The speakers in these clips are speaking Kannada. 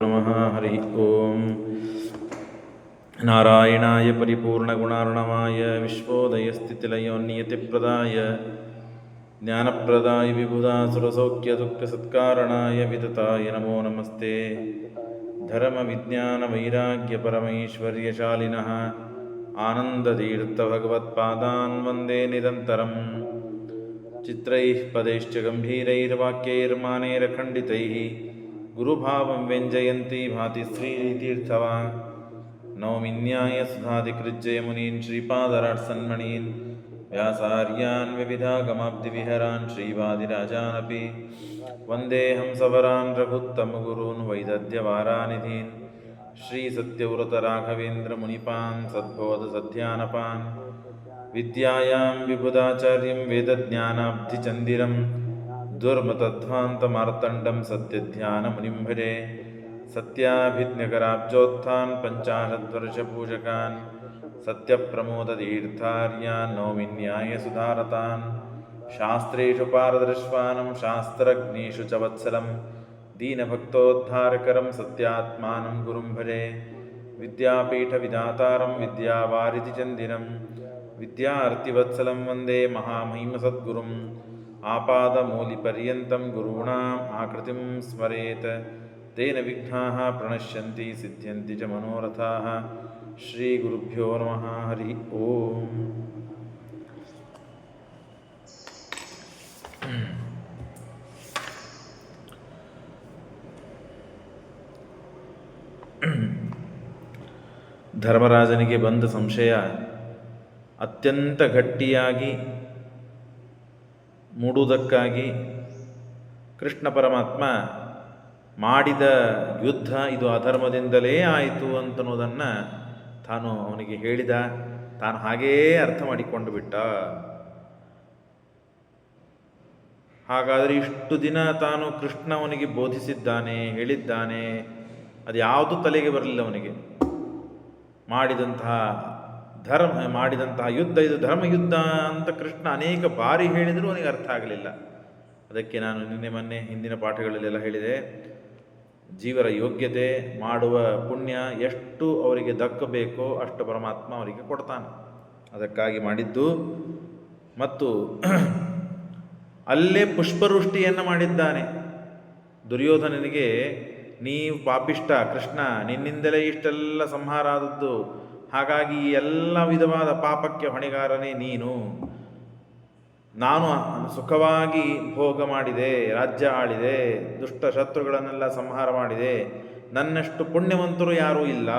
ನಮಃ. ಹರಿ ಓಂ. ನಾರಾಯಣಾಯ ಪರಿಪೂರ್ಣಗುಣಾರ್ಣವಾಯ ವಿಶ್ವೋದಯಸ್ಥಿತಿಲಯೋನ್ನಿಯತಿಪ್ರದಾಯ ಜ್ಞಾನಪ್ರದಾಯ ವಿಬುಧಾಸುರಸೌಖ್ಯದುಃಖಸತ್ಕಾರಣಾಯ ವಿತತಾಯ ನಮೋ ನಮಸ್ತೆ. ಧರ್ಮವಿಜ್ಞಾನವೈರಾಗ್ಯಪರಮೈಶ್ವರ್ಯಶಾಲಿನಃ ಆನಂದತೀರ್ಥಭಗವತ್ಪಾದಾನ್ ವಂದೇ ನಿರಂತರಂ. ಚಿತ್ರೈಃ ಪದೈಶ್ಚ ಗಂಭೀರೈರ್ವಾಕ್ಯೈರ್ಮಾನೈರಖಂಡಿತೈಃ ಗುರುಭಾವಂ ವ್ಯಂಜಯಂತಿ ಭಾತಿ ಶ್ರೀತೀರ್ಥವಾ. ನೌಮಿನ್ಯಾಯ ಸುಧಾಧಿಕೃಜ್ಜಯ ಮುನೀನ್ ಶ್ರೀಪಾದರಾಟ್ಸನ್ಮಣೀನ್ ವ್ಯಾಸಾರ್ಯಾನ್ ವಿವಿಧಾಗಮಾಬ್ಧಿವಿಹರಾನ್ ಶ್ರೀವಾದಿರಾಜಾನಪಿ ವಂದೇ ಹಂಸವರಾನ್ ರಘುತ್ತಮಗುರೂನ್ ವೈದದ್ಯವಾರಾನಿಧೀನ್ ಶ್ರೀಸತ್ಯವ್ರತರಾಘವೇಂದ್ರ ಮುನಿಪಾನ್ ಸದ್ಬೋಧಸಧ್ಯಾನಪಾನ್ ವಿದ್ಯಾಯಾಂ ವಿಬುಧಾಚಾರ್ಯಂ ವೇದಜ್ಞಾನಾಬ್ಧಿಚಂದಿರಂ ದುರ್ಮತಧ್ವಾಂತಮಾರ್ತಂಡಂ ಸತ್ಯಧ್ಯಾನಮುನಿಂ ಭಜೆ. ಸತ್ಯಾಭಿಜ್ಞಕರಾಬ್ಜೋತ್ಥಾನ್ ಪಂಚಾಶದ್ವರ್ಷಪೂಜಕಾನ್ ಸತ್ಯಪ್ರಮೋದತೀರ್ಥಾರ್ಯಾನ್ ನೌಮಿನ್ಯಾಯ ಸುಧಾರತಾನ್. ಶಾಸ್ತ್ರೇಷು ಪಾರದರ್ಶ್ವಾನಂ ಶಾಸ್ತ್ರಜ್ಞೇಷು ಚ ವತ್ಸಲಂ ದೀನಭಕ್ತೋದ್ಧಾರಕರಂ ಸತ್ಯಾತ್ಮಾನಂ ಗುರುಂ ಭಜೆ. ವಿದ್ಯಾಪೀಠವಿಧಾತಾರಂ ವಿದ್ಯಾವಾರಿಧಿಚಂದಿರಂ ವಿದ್ಯಾರ್ಥಿವತ್ಸಲಂ ವಂದೇ ಮಹಾಮಹಿಮಸದ್ಗುರುಂ. ಆಪಾದಮೂಲಿಪರ್ಯಂతం ಗುರುಣಾಂ ಆಕೃತಿಂ ಸ್ಮರೇತ್ ತೇನ ವಿಘ್ನಾಃ ಪ್ರಣಶ್ಯಂತಿ ಸಿದ್ಧ್ಯಂತಿ ಚ ಮನೋರಥಾಃ. ಶ್ರೀ ಗುರುಭ್ಯೋ ನಮಃ. ಹರಿ ಓಂ. ಧರ್ಮರಾಜನಿಗೆ ಬಂದ ಸಂಶಯ ಅತ್ಯಂತ ಗಟ್ಟಿಯಾಗಿ ಮೂಡುವುದಕ್ಕಾಗಿ ಕೃಷ್ಣ ಪರಮಾತ್ಮ ಮಾಡಿದ ಯುದ್ಧ ಇದು ಅಧರ್ಮದಿಂದಲೇ ಆಯಿತು ಅಂತನ್ನೋದನ್ನು ತಾನು ಅವನಿಗೆ ಹೇಳಿದ. ತಾನು ಹಾಗೇ ಅರ್ಥ ಮಾಡಿಕೊಂಡು ಬಿಟ್ಟ. ಹಾಗಾದರೆ ಇಷ್ಟು ದಿನ ತಾನು ಕೃಷ್ಣ ಅವನಿಗೆ ಬೋಧಿಸಿದ್ದಾನೆ, ಹೇಳಿದ್ದಾನೆ, ಅದು ಯಾವುದು ತಲೆಗೆ ಬರಲಿಲ್ಲ ಅವನಿಗೆ. ಮಾಡಿದಂತಹ ಯುದ್ಧ ಇದು ಧರ್ಮಯುದ್ಧ ಅಂತ ಕೃಷ್ಣ ಅನೇಕ ಬಾರಿ ಹೇಳಿದರೂ ಅವನಿಗೆ ಅರ್ಥ ಆಗಲಿಲ್ಲ. ಅದಕ್ಕೆ ನಾನು ಮೊನ್ನೆ ಹಿಂದಿನ ಪಾಠಗಳಲ್ಲೆಲ್ಲ ಹೇಳಿದೆ, ಜೀವರ ಯೋಗ್ಯತೆ, ಮಾಡುವ ಪುಣ್ಯ ಎಷ್ಟು ಅವರಿಗೆ ದಕ್ಕಬೇಕೋ ಅಷ್ಟು ಪರಮಾತ್ಮ ಅವರಿಗೆ ಕೊಡ್ತಾನೆ. ಅದಕ್ಕಾಗಿ ಮಾಡಿದ್ದು. ಮತ್ತು ಅಲ್ಲೇ ಪುಷ್ಪವೃಷ್ಟಿಯನ್ನು ಮಾಡಿದ್ದಾನೆ ದುರ್ಯೋಧನನಿಗೆ. ನೀವು ಪಾಪಿಷ್ಟ ಕೃಷ್ಣ, ನಿನ್ನಿಂದಲೇ ಇಷ್ಟೆಲ್ಲ ಸಂಹಾರ ಆದದ್ದು, ಹಾಗಾಗಿ ಎಲ್ಲ ವಿಧವಾದ ಪಾಪಕ್ಕೆ ಹೊಣೆಗಾರನೇ ನೀನು. ನಾನು ಸುಖವಾಗಿ ಭೋಗ ಮಾಡಿದೆ, ರಾಜ್ಯ ಆಳಿದೆ, ದುಷ್ಟ ಶತ್ರುಗಳನ್ನೆಲ್ಲ ಸಂಹಾರ ಮಾಡಿದೆ, ನನ್ನಷ್ಟು ಪುಣ್ಯವಂತರು ಯಾರೂ ಇಲ್ಲ.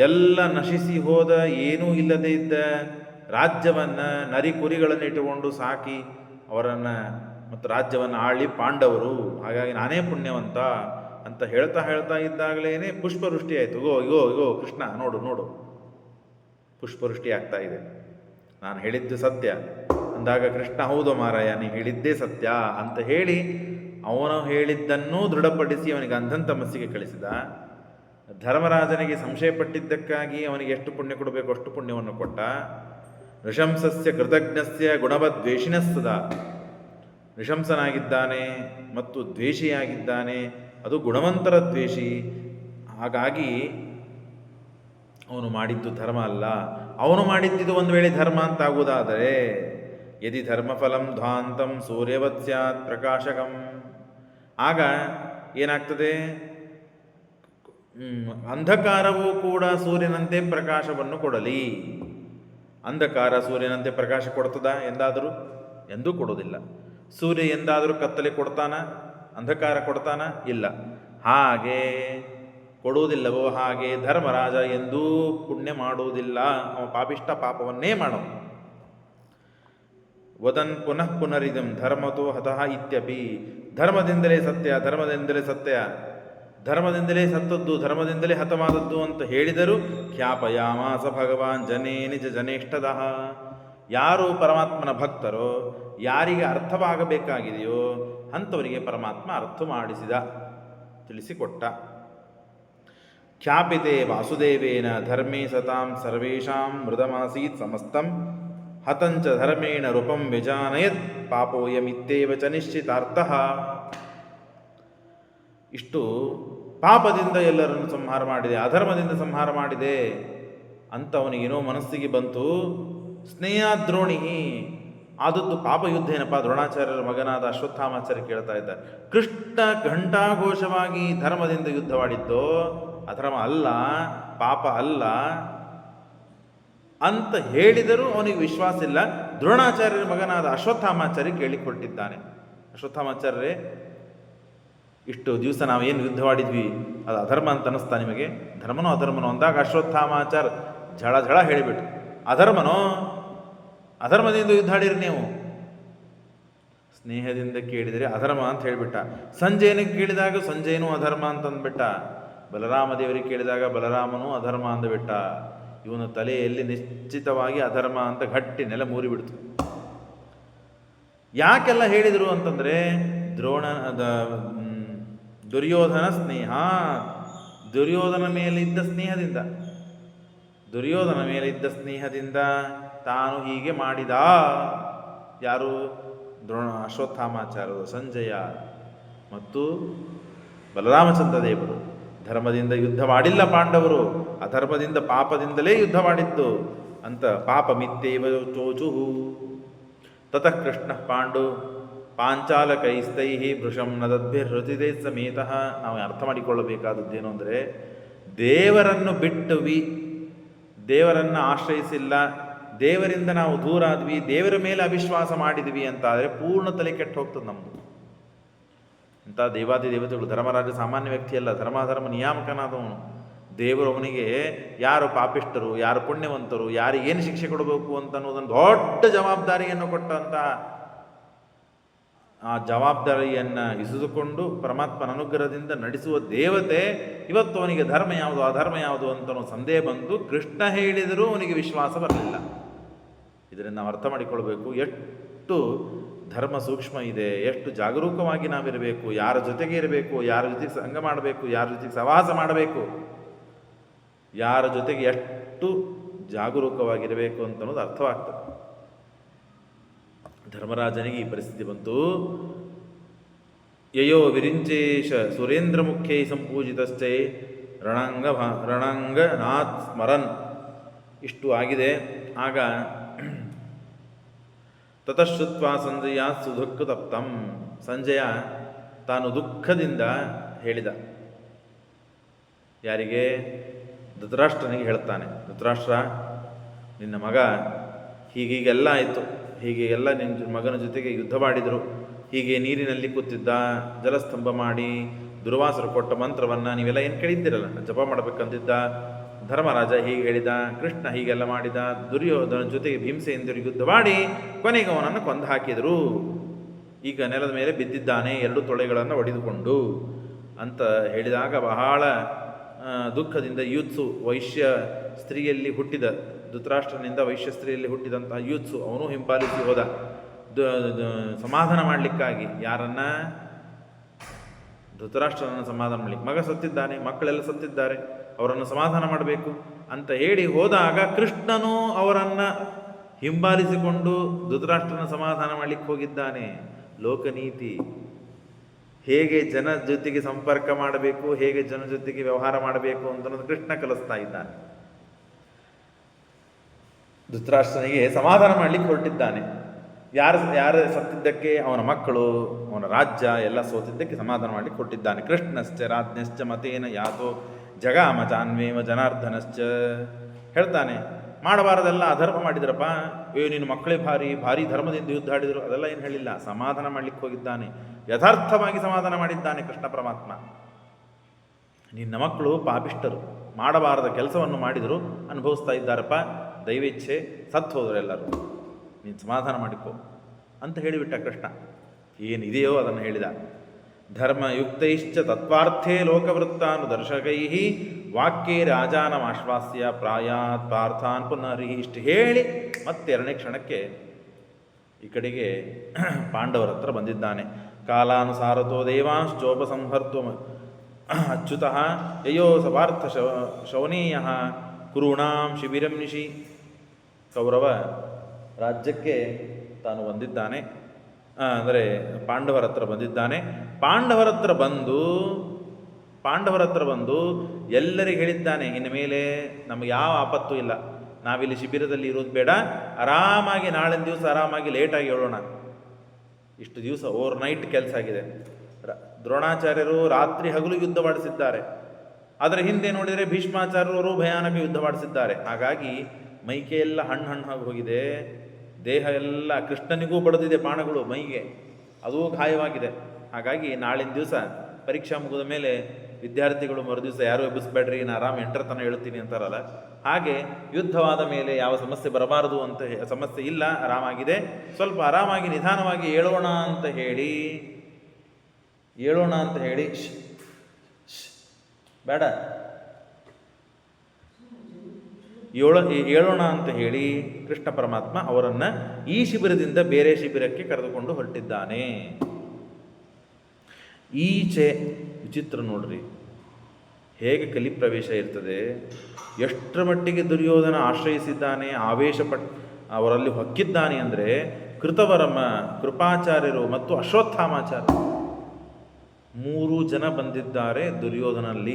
ಎಲ್ಲ ನಶಿಸಿ ಹೋದ, ಏನೂ ಇಲ್ಲದೇ ಇದ್ದ ರಾಜ್ಯವನ್ನು ನರಿಕುರಿಗಳನ್ನು ಇಟ್ಟುಕೊಂಡು ಸಾಕಿ ಅವರನ್ನು ಮತ್ತು ರಾಜ್ಯವನ್ನು ಆಳಿ ಪಾಂಡವರು, ಹಾಗಾಗಿ ನಾನೇ ಪುಣ್ಯವಂತ ಅಂತ ಹೇಳ್ತಾ ಇದ್ದಾಗಲೇ ಪುಷ್ಪವೃಷ್ಟಿ ಆಯಿತು. ಇಗೋ ಕೃಷ್ಣ ನೋಡು ಪುಷ್ಪವೃಷ್ಟಿ ಆಗ್ತಾ ಇದೆ, ನಾನು ಹೇಳಿದ್ದು ಸತ್ಯ ಅಂದಾಗ ಕೃಷ್ಣ ಹೌದು ಮಾರಾಯ, ನೀ ಹೇಳಿದ್ದೇ ಸತ್ಯ ಅಂತ ಹೇಳಿ ಅವನು ಹೇಳಿದ್ದನ್ನೂ ದೃಢಪಡಿಸಿ ಅವನಿಗೆ ಅಂಧಂತಮಸ್ಸಿಗೆ ಕಳಿಸಿದ. ಧರ್ಮರಾಜನಿಗೆ ಸಂಶಯಪಟ್ಟಿದ್ದಕ್ಕಾಗಿ ಅವನಿಗೆ ಎಷ್ಟು ಪುಣ್ಯ ಕೊಡಬೇಕು ಅಷ್ಟು ಪುಣ್ಯವನ್ನು ಕೊಟ್ಟ. ನೃಶಂಸಸ್ಯ ಕೃತಜ್ಞಸ್ಯ ಗುಣವದ್ವೇಷಿನಸ್ಸದ. ನೃಶಂಸನಾಗಿದ್ದಾನೆ ಮತ್ತು ದ್ವೇಷಿಯಾಗಿದ್ದಾನೆ, ಅದು ಗುಣವಂತರ ದ್ವೇಷಿ. ಹಾಗಾಗಿ ಅವನು ಮಾಡಿದ್ದು ಧರ್ಮ ಅಲ್ಲ. ಅವನು ಮಾಡಿದ್ದಿದ್ದು ಒಂದು ವೇಳೆ ಧರ್ಮ ಅಂತಾಗುವುದಾದರೆ, ಯದಿ ಧರ್ಮಫಲಂ ಧ್ವಾಂತಂ ಸೂರ್ಯವತ್ ಸ್ಯಾತ್ ಪ್ರಕಾಶಕಂ, ಆಗ ಏನಾಗ್ತದೆ, ಅಂಧಕಾರವೂ ಕೂಡ ಸೂರ್ಯನಂತೆ ಪ್ರಕಾಶವನ್ನು ಕೊಡಲಿ. ಅಂಧಕಾರ ಸೂರ್ಯನಂತೆ ಪ್ರಕಾಶ ಕೊಡ್ತದ ಎಂದಾದರೂ? ಎಂದೂ ಕೊಡೋದಿಲ್ಲ. ಸೂರ್ಯ ಎಂದಾದರೂ ಕತ್ತಲೆ ಕೊಡ್ತಾನ? ಅಂಧಕಾರ ಕೊಡ್ತಾನ? ಇಲ್ಲ. ಹಾಗೆ ಕೊಡುವುದಿಲ್ಲವೋ ಹಾಗೆ ಧರ್ಮರಾಜ ಎಂದೂ ಪುಣ್ಯ ಮಾಡುವುದಿಲ್ಲ. ಅವ ಪಾಪಿಷ್ಟ, ಪಾಪವನ್ನೇ ಮಾಡೋ. ವದನ್ ಪುನಃ ಪುನರಿದಂ ಧರ್ಮತೋ ಹತಃ ಇತ್ಯಪಿ. ಧರ್ಮದಿಂದಲೇ ಸತ್ಯ, ಧರ್ಮದಿಂದಲೇ ಸತ್ಯ, ಧರ್ಮದಿಂದಲೇ ಸತ್ತದ್ದು, ಧರ್ಮದಿಂದಲೇ ಹತವಾದದ್ದು ಅಂತ ಹೇಳಿದರೂ ಖ್ಯಾಪಯಾಮಾಸ ಭಗವಾನ್ ಜನೇ ನಿಜ ಜನೇಷ್ಟದಃ. ಯಾರು ಪರಮಾತ್ಮನ ಭಕ್ತರೋ, ಯಾರಿಗೆ ಅರ್ಥವಾಗಬೇಕಾಗಿದೆಯೋ ಅಂಥವರಿಗೆ ಪರಮಾತ್ಮ ಅರ್ಥ ಮಾಡಿಸಿದ, ತಿಳಿಸಿಕೊಟ್ಟ. ಖ್ಯಾಪಿತೆ ವಾಸುದೇವೇನ ಧರ್ಮೇ ಸತಾಂ ಸರ್ವೇಷಾಂ ಮೃದಮಾಸೀತ್ ಸಮಸ್ತಂ ಹತಂಚ ಧರ್ಮೇಣ ರೂಪಂ ವ್ಯಜಾನಯತ್ ಪಾಪೋಯಮಿತ್ತೇವ ಚ ನಿಶ್ಚಿತಾರ್ಥಃ. ಇಷ್ಟು ಪಾಪದಿಂದ ಎಲ್ಲರನ್ನು ಸಂಹಾರ ಮಾಡಿದೆ, ಅಧರ್ಮದಿಂದ ಸಂಹಾರ ಮಾಡಿದೆ ಅಂತ ಅವನಿಗೇನೋ ಮನಸ್ಸಿಗೆ ಬಂತು. ಸ್ನೇಹಾದ್ರೋಣಿ, ಆದದ್ದು ಪಾಪ ಯುದ್ಧ ಏನಪ್ಪ? ದ್ರೋಣಾಚಾರ್ಯರ ಮಗನಾದ ಅಶ್ವತ್ಥಾಮಾಚಾರ್ಯ ಕೇಳ್ತಾ ಇದ್ದಾರೆ. ಕೃಷ್ಣ ಘಂಟಾಘೋಷವಾಗಿ ಧರ್ಮದಿಂದ ಯುದ್ಧವಾಡಿದ್ದೋ, ಅಧರ್ಮ ಅಲ್ಲ, ಪಾಪ ಅಲ್ಲ ಅಂತ ಹೇಳಿದರೂ ಅವನಿಗೆ ವಿಶ್ವಾಸ ಇಲ್ಲ. ದ್ರೋಣಾಚಾರ್ಯರ ಮಗನಾದ ಅಶ್ವತ್ಥಾಮಾಚಾರ್ಯ ಕೇಳಿಕೊಟ್ಟಿದ್ದಾನೆ. ಅಶ್ವತ್ಥಾಮಾಚಾರ್ಯರೇ, ಇಷ್ಟು ದಿವಸ ನಾವೇನು ಯುದ್ಧವಾಡಿದ್ವಿ ಅದು ಅಧರ್ಮ ಅಂತ ಅನ್ನಿಸ್ತಾ ನಿಮಗೆ? ಧರ್ಮನೋ ಅಧರ್ಮನೋ ಅಂದಾಗ ಅಶ್ವತ್ಥಾಮಾಚಾರ್ಯ ಝಳ ಝಳ ಹೇಳಿಬಿಟ್ಟು, ಅಧರ್ಮನೋ? ಅಧರ್ಮದಿಂದ ಯುದ್ಧ ಆಡಿರಿ ನೀವು? ಸ್ನೇಹದಿಂದ ಕೇಳಿದರೆ ಅಧರ್ಮ ಅಂತ ಹೇಳಿಬಿಟ್ಟ. ಸಂಜಯನಿಗೆ ಕೇಳಿದಾಗ ಸಂಜಯನೂ ಅಧರ್ಮ ಅಂತಂದ್ಬಿಟ್ಟ. ಬಲರಾಮ ದೇವರಿಗೆ ಕೇಳಿದಾಗ ಬಲರಾಮನೂ ಅಧರ್ಮ ಅಂದುಬಿಟ್ಟ. ಇವನ ತಲೆಯಲ್ಲಿ ನಿಶ್ಚಿತವಾಗಿ ಅಧರ್ಮ ಅಂತ ಗಟ್ಟಿ ನೆಲ ಮೂರಿಬಿಡ್ತು. ಯಾಕೆಲ್ಲ ಹೇಳಿದರು ಅಂತಂದರೆ, ದುರ್ಯೋಧನ ಸ್ನೇಹ, ದುರ್ಯೋಧನ ಮೇಲಿದ್ದ ಸ್ನೇಹದಿಂದ, ದುರ್ಯೋಧನ ಮೇಲಿದ್ದ ಸ್ನೇಹದಿಂದ ತಾನು ಹೀಗೆ ಮಾಡಿದ. ಯಾರು? ಅಶ್ವತ್ಥಾಮಾಚಾರ್ಯರು, ಸಂಜಯ ಮತ್ತು ಬಲರಾಮಚಂದ್ರ ದೇವರು. ಧರ್ಮದಿಂದ ಯುದ್ಧ ಮಾಡಿಲ್ಲ ಪಾಂಡವರು, ಅಧರ್ಮದಿಂದ ಪಾಪದಿಂದಲೇ ಯುದ್ಧ ಮಾಡಿದ್ದು ಅಂತ ಪಾಪ ಮಿತ್ತೇವ ಚೋಚುಹು. ತತಃ ಕೃಷ್ಣ ಪಾಂಚಾಲಕೈಸ್ತೈ ಭೃಶಂ ನದದ್ಭಿರ್ಹೃತಿದೇ ಸಮೇತಃ. ನಾವು ಅರ್ಥ ಮಾಡಿಕೊಳ್ಳಬೇಕಾದದ್ದೇನು ಅಂದರೆ, ದೇವರನ್ನು ಬಿಟ್ಟುವಿ, ದೇವರನ್ನು ಆಶ್ರಯಿಸಿಲ್ಲ, ದೇವರಿಂದ ನಾವು ದೂರ ಆದ್ವಿ, ದೇವರ ಮೇಲೆ ಅವಿಶ್ವಾಸ ಮಾಡಿದ್ವಿ ಅಂತಾದರೆ ಪೂರ್ಣ ತಲೆ ಕೆಟ್ಟು ಹೋಗ್ತದೆ ನಮ್ಮದು. ಇಂಥ ದೇವಾದಿ ದೇವತೆಗಳು, ಧರ್ಮರಾಜ ಸಾಮಾನ್ಯ ವ್ಯಕ್ತಿಯಲ್ಲ, ಧರ್ಮಾಧರ್ಮ ನಿಯಾಮಕನಾದವನು. ದೇವರು ಅವನಿಗೆ ಯಾರು ಪಾಪಿಷ್ಠರು, ಯಾರು ಪುಣ್ಯವಂತರು, ಯಾರಿಗೇನು ಶಿಕ್ಷೆ ಕೊಡಬೇಕು ಅಂತ ಅನ್ನೋದನ್ನು ದೊಡ್ಡ ಜವಾಬ್ದಾರಿಯನ್ನು ಕೊಟ್ಟಂಥ ಆ ಜವಾಬ್ದಾರಿಯನ್ನು ಇಸಿದುಕೊಂಡು ಪರಮಾತ್ಮನ ಅನುಗ್ರಹದಿಂದ ನಡೆಸುವ ದೇವತೆ. ಇವತ್ತು ಅವನಿಗೆ ಧರ್ಮ ಯಾವುದು ಅಧರ್ಮ ಯಾವುದು ಅಂತ ಸಂದೇಹ ಬಂದು ಕೃಷ್ಣ ಹೇಳಿದರೂ ಅವನಿಗೆ ವಿಶ್ವಾಸ ಬರಲಿಲ್ಲ. ಇದರಿಂದ ನಾವು ಅರ್ಥ ಮಾಡಿಕೊಳ್ಬೇಕು, ಎಷ್ಟು ಧರ್ಮ ಸೂಕ್ಷ್ಮ ಇದೆ, ಎಷ್ಟು ಜಾಗರೂಕವಾಗಿ ನಾವಿರಬೇಕು, ಯಾರ ಜೊತೆಗೆ ಇರಬೇಕು, ಯಾರ ಜೊತೆಗೆ ಸಂಗ ಮಾಡಬೇಕು, ಯಾರ ಜೊತೆಗೆ ಸಹವಾಸ ಮಾಡಬೇಕು, ಯಾರ ಜೊತೆಗೆ ಎಷ್ಟು ಜಾಗರೂಕವಾಗಿರಬೇಕು ಅಂತ ಅನ್ನೋದು ಅರ್ಥವಾಗ್ತದೆ. ಧರ್ಮರಾಜನಿಗೆ ಈ ಪರಿಸ್ಥಿತಿ ಬಂತು. ಯಯೋ ವಿರಿಂಚೇಶ ಸುರೇಂದ್ರ ಮುಖ್ಯೈ ಸಂಪೂಜಿತಶ್ಚೈ ರಣಾಂಗನಾಥ್ ಸ್ಮರನ್. ಇಷ್ಟು ಆಗಿದೆ. ಆಗ ತತಶ್ರುತ್ವಾ ಸಂಜಯ ಸುದುಃಖ ತಪ್ತಂ. ಸಂಜಯ ತಾನು ದುಃಖದಿಂದ ಹೇಳಿದ. ಯಾರಿಗೆ? ಧೃತರಾಷ್ಟ್ರನಿಗೆ ಹೇಳ್ತಾನೆ. ಧೃತರಾಷ್ಟ್ರ, ನಿನ್ನ ಮಗ ಹೀಗೀಗೆಲ್ಲ ಆಯಿತು, ಹೀಗೆಲ್ಲ ನಿನ್ನ ಮಗನ ಜೊತೆಗೆ ಯುದ್ಧ ಮಾಡಿದರು, ಹೀಗೆ ನೀರಿನಲ್ಲಿ ಕೂತಿದ್ದ, ಜಲಸ್ತಂಭ ಮಾಡಿ ದುರ್ವಾಸರು ಕೊಟ್ಟ ಮಂತ್ರವನ್ನು ನೀವೆಲ್ಲ ಏನು ಕೇಳಿದ್ದೀರಲ್ಲ, ಜಪ ಮಾಡಬೇಕಂತಿದ್ದ. ಧರ್ಮರಾಜ ಹೀಗೆ ಹೇಳಿದ, ಕೃಷ್ಣ ಹೀಗೆಲ್ಲ ಮಾಡಿದ, ದುರ್ಯೋಧನ ಜೊತೆಗೆ ಭೀಮಸೇನರು ಯುದ್ಧ ಮಾಡಿ ಕೊನೆಗೆ ಅವನನ್ನು ಕೊಂದು ಹಾಕಿದರು. ಈಗ ನೆಲದ ಮೇಲೆ ಬಿದ್ದಿದ್ದಾನೆ 2 ತೊಳೆಗಳನ್ನು ಒಡೆದುಕೊಂಡು ಅಂತ ಹೇಳಿದಾಗ ಬಹಳ ದುಃಖದಿಂದ ಯೂತ್ಸು, ವೈಶ್ಯ ಸ್ತ್ರೀಯಲ್ಲಿ ಹುಟ್ಟಿದ, ಧೃತರಾಷ್ಟ್ರನಿಂದ ವೈಶ್ಯ ಸ್ತ್ರೀಯಲ್ಲಿ ಹುಟ್ಟಿದಂತಹ ಯೂತ್ಸು, ಅವನು ಹಿಂಪಾಲಿಸಿ ಹೋದ ಸಮಾಧಾನ ಮಾಡಲಿಕ್ಕಾಗಿ. ಯಾರನ್ನ? ಧೃತರಾಷ್ಟ್ರನನ್ನು ಸಮಾಧಾನ ಮಾಡಲಿಕ್ಕೆ. ಮಗ ಸತ್ತಿದ್ದಾನೆ, ಮಕ್ಕಳೆಲ್ಲ ಸತ್ತಿದ್ದಾರೆ, ಅವರನ್ನು ಸಮಾಧಾನ ಮಾಡಬೇಕು ಅಂತ ಹೇಳಿ ಹೋದಾಗ ಕೃಷ್ಣನು ಅವರನ್ನು ಹಿಂಬಾಲಿಸಿಕೊಂಡು ಧೃತರಾಷ್ಟ್ರನ ಸಮಾಧಾನ ಮಾಡಲಿಕ್ಕೆ ಹೋಗಿದ್ದಾನೆ. ಲೋಕನೀತಿ, ಹೇಗೆ ಜನ ಜೊತೆಗೆ ಸಂಪರ್ಕ ಮಾಡಬೇಕು, ಹೇಗೆ ಜನ ಜೊತೆಗೆ ವ್ಯವಹಾರ ಮಾಡಬೇಕು ಅಂತ ಕೃಷ್ಣ ಕಲಿಸ್ತಾ ಇದ್ದಾನೆ. ಧೃತರಾಷ್ಟ್ರನಿಗೆ ಸಮಾಧಾನ ಮಾಡಲಿಕ್ಕೆ ಹೊರಟಿದ್ದಾನೆ. ಯಾರು ಸತ್ತಿದ್ದಕ್ಕೆ? ಅವನ ಮಕ್ಕಳು, ಅವನ ರಾಜ್ಯ ಎಲ್ಲ ಸೋತಿದ್ದಕ್ಕೆ ಸಮಾಧಾನ ಮಾಡಲಿಕ್ಕೆ ಹೊರಟಿದ್ದಾನೆ. ಕೃಷ್ಣಶ್ಚ ರಾಜ್ಞಶ್ಚ ಮತೇನ ಯಾತೋ ಜಗಾಮ ಚಾನ್ವೇವ ಜನಾರ್ದನಶ್ಚ. ಹೇಳ್ತಾನೆ, ಮಾಡಬಾರದೆಲ್ಲ ಅಧರ್ಮ ಮಾಡಿದ್ರಪ್ಪ, ನಿನ್ನ ಮಕ್ಕಳೇ ಭಾರಿ ಧರ್ಮದಿಂದ ಯುದ್ಧ ಆಡಿದರು, ಅದೆಲ್ಲ ಏನು ಹೇಳಿಲ್ಲ. ಸಮಾಧಾನ ಮಾಡಲಿಕ್ಕೆ ಹೋಗಿದ್ದಾನೆ, ಯಥಾರ್ಥವಾಗಿ ಸಮಾಧಾನ ಮಾಡಿದ್ದಾನೆ ಕೃಷ್ಣ ಪರಮಾತ್ಮ. ನಿನ್ನ ಮಕ್ಕಳು ಪಾಪಿಷ್ಠರು, ಮಾಡಬಾರದ ಕೆಲಸವನ್ನು ಮಾಡಿದರು, ಅನುಭವಿಸ್ತಾ ಇದ್ದಾರಪ್ಪ, ದೈವೇಚ್ಛೆ, ಸತ್ತು ಹೋದರೆಲ್ಲರೂ, ನೀನು ಸಮಾಧಾನ ಮಾಡಿಕೊ ಅಂತ ಹೇಳಿಬಿಟ್ಟ ಕೃಷ್ಣ. ಏನಿದೆಯೋ ಅದನ್ನು ಹೇಳಿದ. ಧರ್ಮಯುಕ್ತೈಶ್ಚ ತತ್ವಾರ್ಥೇ ಲೋಕವೃತ್ತಾನುದರ್ಶಕೈ ವಾಕ್ಯೇ ರಾಜಾನಮಾಶ್ವಾಸ್ಯ ಪ್ರಾಯಾತ್ ಪಾರ್ಥಾನ್ ಪುನರಿ. ಇಷ್ಟು ಹೇಳಿ ಮತ್ತೆ 2ನೇ ಕ್ಷಣಕ್ಕೆ ಈ ಕಡೆಗೆ ಪಾಂಡವರ ಹತ್ರ ಬಂದಿದ್ದಾನೆ. ಕಾಲಾನುಸಾರತೋ ದೇವಾಂಶ್ಚೋಪಸಂಹರ್ತು ಅಚ್ಯುತಃ ಯಯೋ ಸಪಾರ್ಥ ಶೌನೀಯ ಕುರುಣಾಂ ಶಿಬಿರಂ ನಿಶಿ. ಕೌರವ ರಾಜ್ಯಕ್ಕೆ ತಾನು ಬಂದಿದ್ದಾನೆ, ಅಂದರೆ ಪಾಂಡವರ ಹತ್ರ ಬಂದಿದ್ದಾನೆ. ಪಾಂಡವರ ಹತ್ರ ಬಂದು ಪಾಂಡವರ ಹತ್ರ ಬಂದು ಎಲ್ಲರಿಗೆ ಹೇಳಿದ್ದಾನೆ, ಇನ್ನು ಮೇಲೆ ನಮಗೆ ಯಾವ ಆಪತ್ತು ಇಲ್ಲ, ನಾವಿಲ್ಲಿ ಶಿಬಿರದಲ್ಲಿ ಇರೋದು ಬೇಡ, ಆರಾಮಾಗಿ ನಾಳಿನ ದಿವಸ ಆರಾಮಾಗಿ ಲೇಟಾಗಿ ಹೇಳೋಣ. ಇಷ್ಟು ದಿವಸ ಓವರ್ ನೈಟ್ ಕೆಲಸ ಆಗಿದೆ. ದ್ರೋಣಾಚಾರ್ಯರು ರಾತ್ರಿ ಹಗಲು ಯುದ್ಧ ಮಾಡಿಸಿದ್ದಾರೆ. ಅದರ ಹಿಂದೆ ನೋಡಿದರೆ ಭೀಷ್ಮಾಚಾರ್ಯರು ಭಯಾನಕ ಯುದ್ಧ ಮಾಡಿಸಿದ್ದಾರೆ. ಹಾಗಾಗಿ ಮೈಕೆಯೆಲ್ಲ ಹಣ್ಣಾಗಿ ಹೋಗಿದೆ, ದೇಹ ಎಲ್ಲ ಕೃಷ್ಣನಿಗೂ ಬಡಿದಿದೆ ಬಾಣಗಳು ಮೈಗೆ, ಅದೂ ಗಾಯವಾಗಿದೆ. ಹಾಗಾಗಿ ನಾಳಿನ ದಿವಸ ಪರೀಕ್ಷಾ ಮುಗಿದ ಮೇಲೆ ವಿದ್ಯಾರ್ಥಿಗಳು ಮರುದಿವಸ ಯಾರೂ ಎಬ್ಬಿಸ್ಬೇಡ್ರಿ, ನಾನು ಆರಾಮ್ ಎಂಟರತನ ಹೇಳ್ತೀನಿ ಅಂತಾರಲ್ಲ, ಹಾಗೆ ಯುದ್ಧವಾದ ಮೇಲೆ ಯಾವ ಸಮಸ್ಯೆ ಬರಬಾರದು ಅಂತ, ಸಮಸ್ಯೆ ಇಲ್ಲ, ಆರಾಮಾಗಿದೆ, ಸ್ವಲ್ಪ ಆರಾಮಾಗಿ ನಿಧಾನವಾಗಿ ಹೇಳೋಣ ಅಂತ ಹೇಳಿ ಬೇಡ ಹೇಳೋಣ ಅಂತ ಹೇಳಿ ಕೃಷ್ಣ ಪರಮಾತ್ಮ ಅವರನ್ನು ಈ ಶಿಬಿರದಿಂದ ಬೇರೆ ಶಿಬಿರಕ್ಕೆ ಕರೆದುಕೊಂಡು ಹೊರಟಿದ್ದಾನೆ. ಈಚೆ ವಿಚಿತ್ರ ನೋಡ್ರಿ, ಹೇಗೆ ಕಲಿಪ್ರವೇಶ ಇರ್ತದೆ, ಎಷ್ಟರ ಮಟ್ಟಿಗೆ ದುರ್ಯೋಧನ ಆಶ್ರಯಿಸಿದ್ದಾನೆ, ಅವರಲ್ಲಿ ಹೊಕ್ಕಿದ್ದಾನೆ ಅಂದರೆ ಕೃತವರ್ಮ, ಕೃಪಾಚಾರ್ಯರು ಮತ್ತು ಅಶ್ವತ್ಥಾಮಾಚಾರ್ಯರು 3 ಜನ ಬಂದಿದ್ದಾರೆ ದುರ್ಯೋಧನಲ್ಲಿ.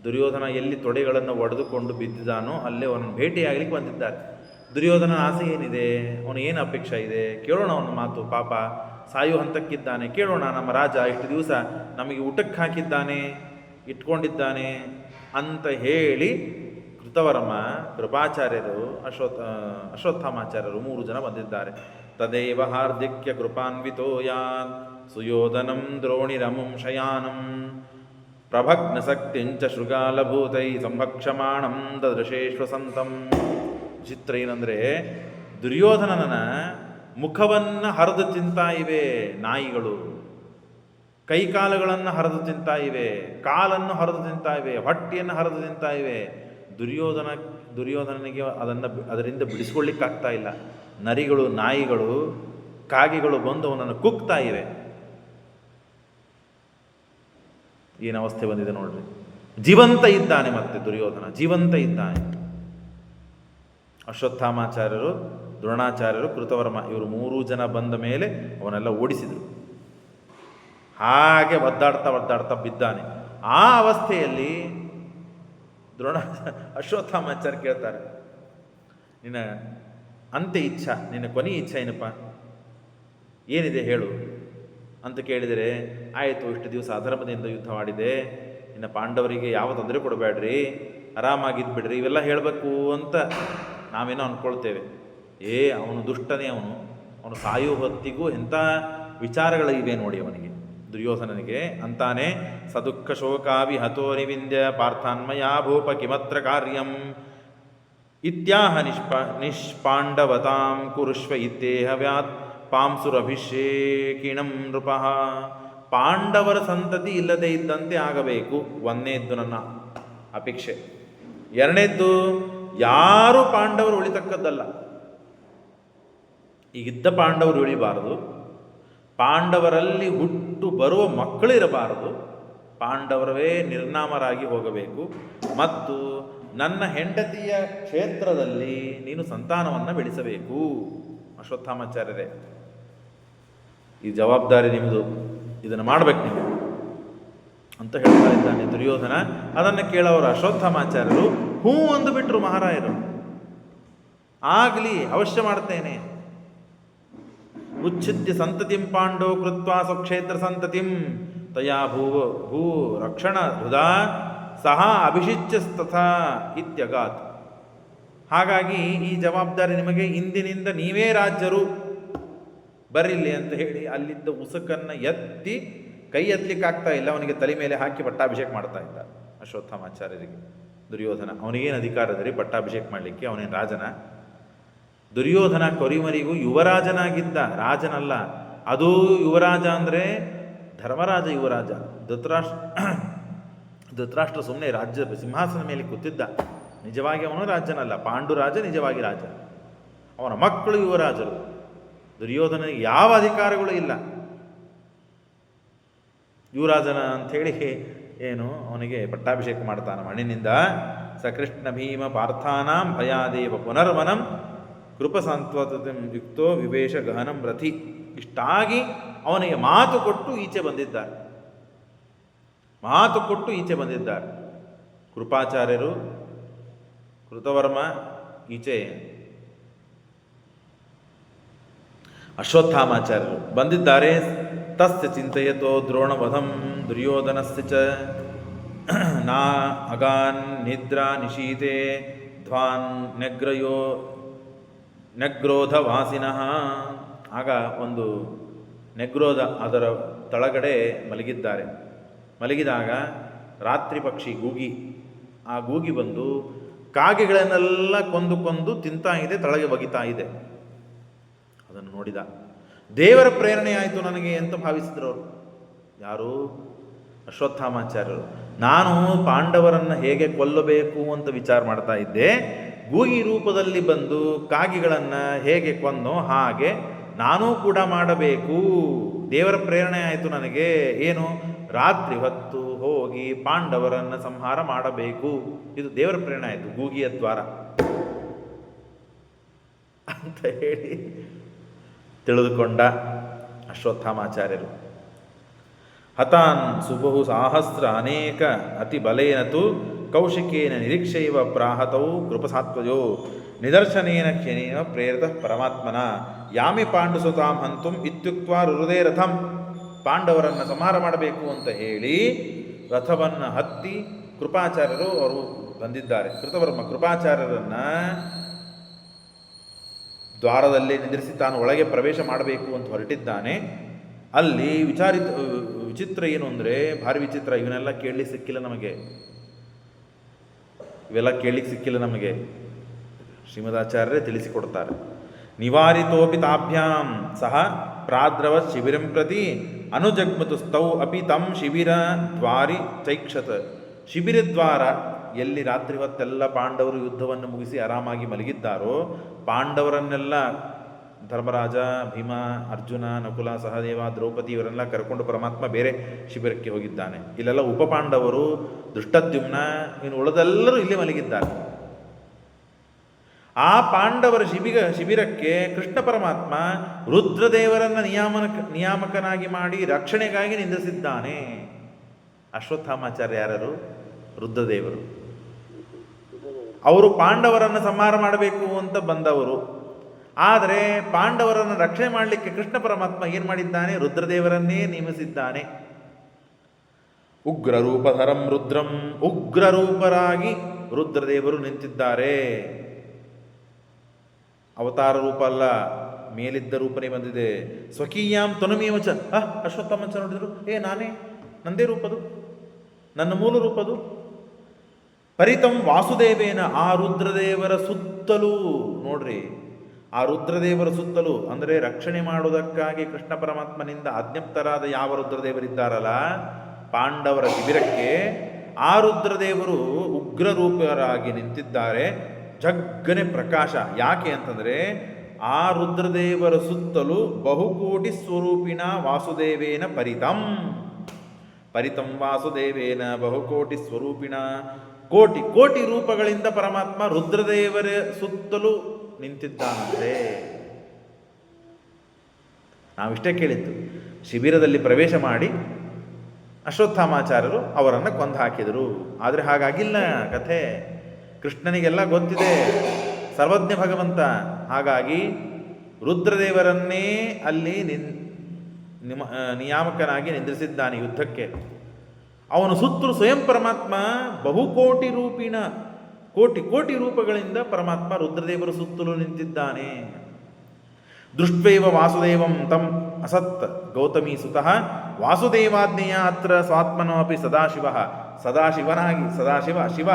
ದುರ್ಯೋಧನ ಎಲ್ಲಿ ತೊಡೆಗಳನ್ನು ಒಡೆದುಕೊಂಡು ಬಿದ್ದಿದ್ದಾನೋ ಅಲ್ಲೇ ಅವನನ್ನು ಭೇಟಿಯಾಗಲಿಕ್ಕೆ ಬಂದಿದ್ದಾರೆ. ದುರ್ಯೋಧನ ಆಸೆ ಏನಿದೆ, ಅವನು ಏನು ಅಪೇಕ್ಷೆ ಇದೆ, ಕೇಳೋಣ ಅವನ ಮಾತು. ಪಾಪ ಸಾಯು ಹಂತಕ್ಕಿದ್ದಾನೆ, ಕೇಳೋಣ. ನಮ್ಮ ರಾಜ ಇಷ್ಟು ದಿವಸ ನಮಗೆ ಊಟಕ್ಕೆ ಹಾಕಿದ್ದಾನೆ, ಇಟ್ಕೊಂಡಿದ್ದಾನೆ ಅಂತ ಹೇಳಿ ಕೃತವರ್ಮ, ಕೃಪಾಚಾರ್ಯರು, ಅಶ್ವತ್ಥಾಮಾಚಾರ್ಯರು 3 ಜನ ಬಂದಿದ್ದಾರೆ. ತದೇವ ಹಾರ್ದಿಕ್ಯ ಕೃಪಾನ್ವಿತೋ ಯಾನ್ ಸುಯೋಧನಂ ದ್ರೋಣಿರಮುಂ ಶಯಾನಂ ಪ್ರಭಗ್ನ ಶಕ್ತಿಂಚ ಶೃಗಾಲಭೂತೈ ಸಂಭಕ್ಷಮಾಣಂ ದದೃಶೇಶ್ವಸಂತಂ. ಚಿತ್ರ ಏನಂದರೆ, ದುರ್ಯೋಧನನ ಮುಖವನ್ನು ಹರಿದು ತಿಂತಾ ಇವೆ ನಾಯಿಗಳು, ಕೈಕಾಲುಗಳನ್ನು ಹರಿದು ತಿಂತಾ ಇವೆ, ಕಾಲನ್ನು ಹರಿದು ತಿಂತಾ ಇವೆ, ಹೊಟ್ಟೆಯನ್ನು ಹರಿದು ತಿಂತಾ ಇವೆ. ದುರ್ಯೋಧನನಿಗೆ ಅದರಿಂದ ಬಿಡಿಸ್ಕೊಳ್ಳಿಕ್ಕಾಗ್ತಾ ಇಲ್ಲ. ನರಿಗಳು, ನಾಯಿಗಳು, ಕಾಗೆಗಳು ಬಂದು ಅವನನ್ನು ಕುಗ್ತಾ ಇವೆ. ಏನು ಅವಸ್ಥೆ ಬಂದಿದೆ ನೋಡ್ರಿ. ಜೀವಂತ ಇದ್ದಾನೆ, ಮತ್ತೆ ದುರ್ಯೋಧನ ಜೀವಂತ ಇದ್ದಾನೆ. ಅಶ್ವತ್ಥಾಮಾಚಾರ್ಯರು, ದ್ರೋಣಾಚಾರ್ಯರು, ಕೃತವರ್ಮ ಇವರು 3 ಜನ ಬಂದ ಮೇಲೆ ಅವನೆಲ್ಲ ಓಡಿಸಿದರು. ಹಾಗೆ ಒದ್ದಾಡ್ತಾ ಬಿದ್ದಾನೆ. ಆ ಅವಸ್ಥೆಯಲ್ಲಿ ಅಶ್ವತ್ಥಾಮಾಚಾರ್ಯ ಕೇಳ್ತಾರೆ, ನಿನ್ನ ಅಂತ್ಯ ಇಚ್ಛಾ, ನಿನ್ನ ಕೊನೆ ಇಚ್ಛಾ ಏನಪ್ಪ, ಏನಿದೆ ಹೇಳು ಅಂತ ಕೇಳಿದರೆ, ಆಯಿತು, ಇಷ್ಟು ದಿವಸ ಅಧರ್ಮದಿಂದ ಯುದ್ಧ ಮಾಡಿದೆ, ಇನ್ನು ಪಾಂಡವರಿಗೆ ಯಾವ ತೊಂದರೆ ಕೊಡಬೇಡ್ರಿ, ಆರಾಮಾಗಿದ್ಬಿಡ್ರಿ, ಇವೆಲ್ಲ ಹೇಳಬೇಕು ಅಂತ ನಾವೇನೋ ಅಂದ್ಕೊಳ್ತೇವೆ. ಅವನು ದುಷ್ಟನೇ, ಅವನು ಸಾಯೋ ಹೊತ್ತಿಗೂ ಎಂಥ ವಿಚಾರಗಳಿವೆ ನೋಡಿ ಅವನಿಗೆ, ದುರ್ಯೋಧನನಿಗೆ. ಅಂತಾನೆ, ಸದುಃಖ ಶೋಕಾವಿ ಹತೋರಿವಿಂದ್ಯ ಪಾರ್ಥಾನ್ಮಯಾ ಭೂಪ ಕಿಮತ್ರ ಕಾರ್ಯಂ ಇತ್ಯಾಹ ನಿಷ್ಪಾಂಡವತಾಂ ಕುರುಷ್ವ ಇತ್ತೇಹ ವ್ಯಾತ್ ಪಾಂಸುರಭಿಷೇಕಿಣಂ ನೃಪಃ. ಪಾಂಡವರ ಸಂತತಿ ಇಲ್ಲದೇ ಇದ್ದಂತೆ ಆಗಬೇಕು, ಒಂದನೇದ್ದು ನನ್ನ ಅಪೇಕ್ಷೆ. ಎರಡನೇದ್ದು, ಯಾರು ಪಾಂಡವರು ಉಳಿತಕ್ಕದ್ದಲ್ಲ. ಈಗಿದ್ದ ಪಾಂಡವರು ಉಳಿಬಾರದು, ಪಾಂಡವರಲ್ಲಿ ಹುಟ್ಟು ಬರುವ ಮಕ್ಕಳಿರಬಾರದು, ಪಾಂಡವರವೇ ನಿರ್ನಾಮರಾಗಿ ಹೋಗಬೇಕು. ಮತ್ತು ನನ್ನ ಹೆಂಡತಿಯ ಕ್ಷೇತ್ರದಲ್ಲಿ ನೀನು ಸಂತಾನವನ್ನು ಬೆಳೆಸಬೇಕು. ಅಶ್ವತ್ಥಾಮಾಚಾರ್ಯರೇ, ಈ ಜವಾಬ್ದಾರಿ ನಿಮ್ಮದು, ಇದನ್ನು ಮಾಡಬೇಕು ನೀವು ಅಂತ ಹೇಳ್ತಾ ಇದ್ದಾನೆ ದುರ್ಯೋಧನ. ಅದನ್ನು ಕೇಳೋರು ಅಶ್ವತ್ಥಾಮಾಚಾರ್ಯರು ಹ್ಞೂ ಅಂದುಬಿಟ್ರು ಮಹಾರಾಯರು. ಆಗಲಿ, ಅವಶ್ಯ ಮಾಡ್ತೇನೆ. ಉಚ್ಛಿದ್ಯ ಸಂತತಿಂ ಪಾಂಡೋ ಕೃತ್ವಾ ಸ್ವಕ್ಷೇತ್ರ ಸಂತತಿಂ ತಯಾ ಭೂ ರಕ್ಷಣ ಹೃದಾ ಸಹ ಅಭಿಷಿಚ್ಯಸ್ತಥಾ ಇತ್ಯಗಾತ್. ಹಾಗಾಗಿ ಈ ಜವಾಬ್ದಾರಿ ನಿಮಗೆ, ಇಂದಿನಿಂದ ನೀವೇ ರಾಜ್ಯರು, ಬರಿಲ್ಲಿ ಅಂತ ಹೇಳಿ ಅಲ್ಲಿದ್ದ ಉಸುಕನ್ನು ಎತ್ತಿ, ಕೈ ಎತ್ತಲಿಕ್ಕಾಗ್ತಾ ಇಲ್ಲ, ಅವನಿಗೆ ತಲೆ ಮೇಲೆ ಹಾಕಿ ಪಟ್ಟಾಭಿಷೇಕ ಮಾಡ್ತಾ ಇದ್ದ ಅಶ್ವತ್ಥಾಮಾಚಾರ್ಯರಿಗೆ. ದುರ್ಯೋಧನ, ಅವನಿಗೇನು ಅಧಿಕಾರದಲ್ಲಿ ಪಟ್ಟಾಭಿಷೇಕ ಮಾಡಲಿಕ್ಕೆ? ಅವನೇನು ರಾಜನ? ದುರ್ಯೋಧನ ಕೊರಿಮರಿಗೂ ಯುವರಾಜನಾಗಿದ್ದ, ರಾಜನಲ್ಲ. ಅದು ಯುವರಾಜ ಅಂದರೆ ಧರ್ಮರಾಜ ಯುವರಾಜ. ಧೃತರಾಷ್ಟ್ರ ಸುಮ್ಮನೆ ರಾಜ್ಯ ಸಿಂಹಾಸನ ಮೇಲೆ ಕೂತಿದ್ದ, ನಿಜವಾಗಿ ಅವನು ರಾಜನಲ್ಲ. ಪಾಂಡುರಾಜ ನಿಜವಾಗಿ ರಾಜ, ಅವನ ಮಕ್ಕಳು ಯುವರಾಜರು. ದುರ್ಯೋಧನಿಗೆ ಯಾವ ಅಧಿಕಾರಗಳು ಇಲ್ಲ. ಯುವರಾಜನ ಅಂಥೇಳಿ ಏನು ಅವನಿಗೆ ಪಟ್ಟಾಭಿಷೇಕ ಮಾಡ್ತಾನೆ ಮಣ್ಣಿನಿಂದ. ಸಕೃಷ್ಣ ಭೀಮ ಪಾರ್ಥಾನಾಂ ಭಯಾದೇವ ಪುನರ್ವನಂ ಕೃಪಸಾಂತ್ವತಂ ಯುಕ್ತೋ ವಿವೇಶ ಗಹನಂ ರಥಿ. ಇಷ್ಟಾಗಿ ಅವನಿಗೆ ಮಾತು ಕೊಟ್ಟು ಈಚೆ ಬಂದಿದ್ದಾರೆ. ಮಾತು ಕೊಟ್ಟು ಈಚೆ ಬಂದಿದ್ದಾರೆ. ಕೃಪಾಚಾರ್ಯರು, ಕೃತವರ್ಮ, ಈಚೆ ಅಶ್ವತ್ಥಾಮಾಚಾರ್ಯರು ಬಂದಿದ್ದಾರೆ. ತಸ್ಯ ಚಿಂತೆಯತೋ ದ್ರೋಣವಧಂ ದುರ್ಯೋಧನಸ್ಯ ಚ ನಾ ಅಗಾನ್ ನಿದ್ರಾ ನಿಶೀತೆ ಧ್ವಾನ್ ನೆಗ್ರೋಧ ವಾಸಿನಃ. ಆಗ ಒಂದು ನೆಗ್ರೋಧ ಅದರ ತಳಗಡೆ ಮಲಗಿದ್ದಾರೆ. ಮಲಗಿದಾಗ ರಾತ್ರಿ ಪಕ್ಷಿ ಗೂಗಿ, ಆ ಗೂಗಿ ಬಂದು ಕಾಗೆಗಳನ್ನೆಲ್ಲ ಕೊಂದು ತಿಂತಾ ಇದೆ, ತಳಗೆ ಬಗಿತಾ ಇದೆ. ಅದನ್ನು ನೋಡಿದ. ದೇವರ ಪ್ರೇರಣೆ ಆಯಿತು ನನಗೆ ಅಂತ ಭಾವಿಸಿದ್ರು ಅವರು. ಯಾರು? ಅಶ್ವತ್ಥಾಮಾಚಾರ್ಯರು. ನಾನು ಪಾಂಡವರನ್ನು ಹೇಗೆ ಕೊಲ್ಲಬೇಕು ಅಂತ ವಿಚಾರ ಮಾಡ್ತಾ ಇದ್ದೆ. ಗೂಗಿ ರೂಪದಲ್ಲಿ ಬಂದು ಕಾಗಿಗಳನ್ನು ಹೇಗೆ ಕೊಂದೋ ಹಾಗೆ ನಾನೂ ಕೂಡ ಮಾಡಬೇಕು. ದೇವರ ಪ್ರೇರಣೆ ಆಯಿತು ನನಗೆ. ಏನು? ರಾತ್ರಿ ಹೊತ್ತು ಹೋಗಿ ಪಾಂಡವರನ್ನು ಸಂಹಾರ ಮಾಡಬೇಕು. ಇದು ದೇವರ ಪ್ರೇರಣೆ ಆಯಿತು, ಗೂಗಿಯ ದ್ವಾರ ಅಂತ ಹೇಳಿ ತಿಳಿದುಕೊಂಡ ಅಶ್ವತ್ಥಾಮಾಚಾರ್ಯರು. ಹತಾನ್ ಸುಬಹು ಸಾಹಸ್ರ ಅನೇಕ ಅತಿ ಬಲೇನತು ಕೌಶಿಕೇನ ನಿರೀಕ್ಷೆಯವ ಪ್ರಾಹತೌ ಕೃಪಸಾತ್ವಜೋ ನಿದರ್ಶನೇನ ಕ್ಷಣೇನ ಪ್ರೇರಿತ ಪರಮಾತ್ಮನ ಯಾಮಿ ಪಾಂಡುಸುತಾಂ ಹಂತುಂ ಇತ್ಯುಕ್ತ ರುರುದೇ ರಥಂ. ಪಾಂಡವರನ್ನು ಸಂಹಾರ ಮಾಡಬೇಕು ಅಂತ ಹೇಳಿ ರಥವನ್ನು ಹತ್ತಿ ಕೃಪಾಚಾರ್ಯರು ಅವರು ಬಂದಿದ್ದಾರೆ. ಕೃತವರ್ಮ ಕೃಪಾಚಾರ್ಯರನ್ನು ದ್ವಾರದಲ್ಲಿ ನಿಂದಿರಿಸಿ ತಾನು ಒಳಗೆ ಪ್ರವೇಶ ಮಾಡಬೇಕು ಅಂತ ಹೊರಟಿದ್ದಾನೆ. ಅಲ್ಲಿ ವಿಚಿತ್ರ ಏನು ಅಂದರೆ ಭಾರಿ ವಿಚಿತ್ರ. ಇವನ್ನೆಲ್ಲ ಕೇಳಲಿಕ್ಕೆ ಸಿಕ್ಕಿಲ್ಲ ನಮಗೆ, ಇವೆಲ್ಲ ಕೇಳಲಿಕ್ಕೆ ಸಿಕ್ಕಿಲ್ಲ ನಮಗೆ. ಶ್ರೀಮದಾಚಾರ್ಯರೇ ತಿಳಿಸಿಕೊಡ್ತಾರೆ. ನಿವಾರಿತೋಪಿ ತಾಭ್ಯಾಂ ಸಹ ಪ್ರಾದ್ರವ ಶಿಬಿರಂ ಪ್ರತಿ ಅನುಜಗ್ಮತು ಸ್ತೌ ಅಪಿ ತಂ ಶಿಬಿರ ದ್ವಾರಿ ಚೈಕ್ಷತ. ಶಿಬಿರ ದ್ವಾರ ಎಲ್ಲಿ ರಾತ್ರಿ ಹೊತ್ತೆಲ್ಲ ಪಾಂಡವರು ಯುದ್ಧವನ್ನು ಮುಗಿಸಿ ಆರಾಮಾಗಿ ಮಲಗಿದ್ದಾರೋ, ಪಾಂಡವರನ್ನೆಲ್ಲ ಧರ್ಮರಾಜ, ಭೀಮ, ಅರ್ಜುನ, ನಕುಲ, ಸಹದೇವ, ದ್ರೌಪದಿ ಇವರೆಲ್ಲ ಕರ್ಕೊಂಡು ಪರಮಾತ್ಮ ಬೇರೆ ಶಿಬಿರಕ್ಕೆ ಹೋಗಿದ್ದಾನೆ. ಇಲ್ಲೆಲ್ಲ ಉಪಪಾಂಡವರು, ದುಷ್ಟದ್ಯುಮ್ನ, ಇನ್ನು ಉಳಿದೆಲ್ಲರೂ ಇಲ್ಲಿ ಮಲಗಿದ್ದಾರೆ. ಆ ಪಾಂಡವರ ಶಿಬಿರಕ್ಕೆ ಕೃಷ್ಣ ಪರಮಾತ್ಮ ರುದ್ರದೇವರನ್ನು ನಿಯಾಮಕನಾಗಿ ಮಾಡಿ ರಕ್ಷಣೆಗಾಗಿ ನಿಂದಿಸಿದ್ದಾನೆ. ಅಶ್ವತ್ಥಾಮಾಚಾರ್ಯ ಯಾರು? ರುದ್ರದೇವರು. ಅವರು ಪಾಂಡವರನ್ನು ಸಂಹಾರ ಮಾಡಬೇಕು ಅಂತ ಬಂದವರು. ಆದರೆ ಪಾಂಡವರನ್ನು ರಕ್ಷಣೆ ಮಾಡಲಿಕ್ಕೆ ಕೃಷ್ಣ ಪರಮಾತ್ಮ ಏನು ಮಾಡಿದ್ದಾನೆ? ರುದ್ರದೇವರನ್ನೇ ನೇಮಿಸಿದ್ದಾನೆ. ಉಗ್ರರೂಪಧರಂ ರುದ್ರಂ, ಉಗ್ರರೂಪರಾಗಿ ರುದ್ರದೇವರು ನಿಂತಿದ್ದಾರೆ. ಅವತಾರ ರೂಪ ಅಲ್ಲ, ಮೇಲಿದ್ದ ರೂಪನೇ ಬಂದಿದೆ. ಸ್ವಕೀಯಾಂ ತನುಮೇವಚ. ಅಶ್ವತ್ಥಾಮಂಚ ನೋಡಿದ್ರು, ನಾನೇ, ನಂದೇ ರೂಪದು, ನನ್ನ ಮೂಲ ರೂಪದು. ಪರಿತಂ ವಾಸುದೇವೇನ, ಆ ರುದ್ರದೇವರ ಸುತ್ತಲೂ ನೋಡ್ರಿ, ಆ ರುದ್ರದೇವರ ಸುತ್ತಲೂ ಅಂದರೆ ರಕ್ಷಣೆ ಮಾಡುವುದಕ್ಕಾಗಿ ಕೃಷ್ಣ ಪರಮಾತ್ಮನಿಂದ ಅಜ್ಞಪ್ತರಾದ ಯಾವ ರುದ್ರದೇವರಿದ್ದಾರಲ್ಲ ಪಾಂಡವರ ಶಿಬಿರಕ್ಕೆ, ಆ ರುದ್ರದೇವರು ಉಗ್ರರೂಪರಾಗಿ ನಿಂತಿದ್ದಾರೆ. ಜಗ್ಗನೆ ಪ್ರಕಾಶ. ಯಾಕೆ ಅಂತಂದರೆ ಆ ರುದ್ರದೇವರ ಸುತ್ತಲೂ ಬಹುಕೋಟಿ ಸ್ವರೂಪಿಣ ವಾಸುದೇವೇನ ಪರಿತಂ. ಪರಿತಂ ವಾಸುದೇವೇನ ಬಹುಕೋಟಿ ಸ್ವರೂಪಿಣ. ಕೋಟಿ ಕೋಟಿ ರೂಪಗಳಿಂದ ಪರಮಾತ್ಮ ರುದ್ರದೇವರ ಸುತ್ತಲೂ ನಿಂತಿದ್ದಾನಂತೆ. ನಾವಿಷ್ಟೇ ಕೇಳಿದ್ದು. ಶಿಬಿರದಲ್ಲಿ ಪ್ರವೇಶ ಮಾಡಿ ಅಶ್ವತ್ಥಾಮಾಚಾರ್ಯರು ಅವರನ್ನು ಕೊಂದು ಹಾಕಿದರು. ಆದರೆ ಹಾಗಾಗಿಲ್ಲ ಕಥೆ. ಕೃಷ್ಣನಿಗೆಲ್ಲ ಗೊತ್ತಿದೆ, ಸರ್ವಜ್ಞ ಭಗವಂತ. ಹಾಗಾಗಿ ರುದ್ರದೇವರನ್ನೇ ಅಲ್ಲಿ ನಿಯಾಮಕನಾಗಿ ನಿಂದಿರಿಸಿದ್ದಾನೆ ಯುದ್ಧಕ್ಕೆ. ಅವನು ಸುತ್ತಲೂ ಸ್ವಯಂ ಪರಮಾತ್ಮ ಬಹುಕೋಟಿ ರೂಪಿಣ, ಕೋಟಿ ಕೋಟಿ ರೂಪಗಳಿಂದ ಪರಮಾತ್ಮ ರುದ್ರದೇವರ ಸುತ್ತಲೂ ನಿಂತಿದ್ದಾನೆ. ದೃಷ್ಟ್ವೈವ ವಾಸುದೇವಂ ತಂ ಅಸತ್ ಗೌತಮೀ ಸುತಃ ವಾಸುದೇವಾಜ್ಞೆಯ ಅತ್ರ ಸ್ವಾತ್ಮನೋಪಿ ಸದಾಶಿವ. ಸದಾಶಿವ ಶಿವ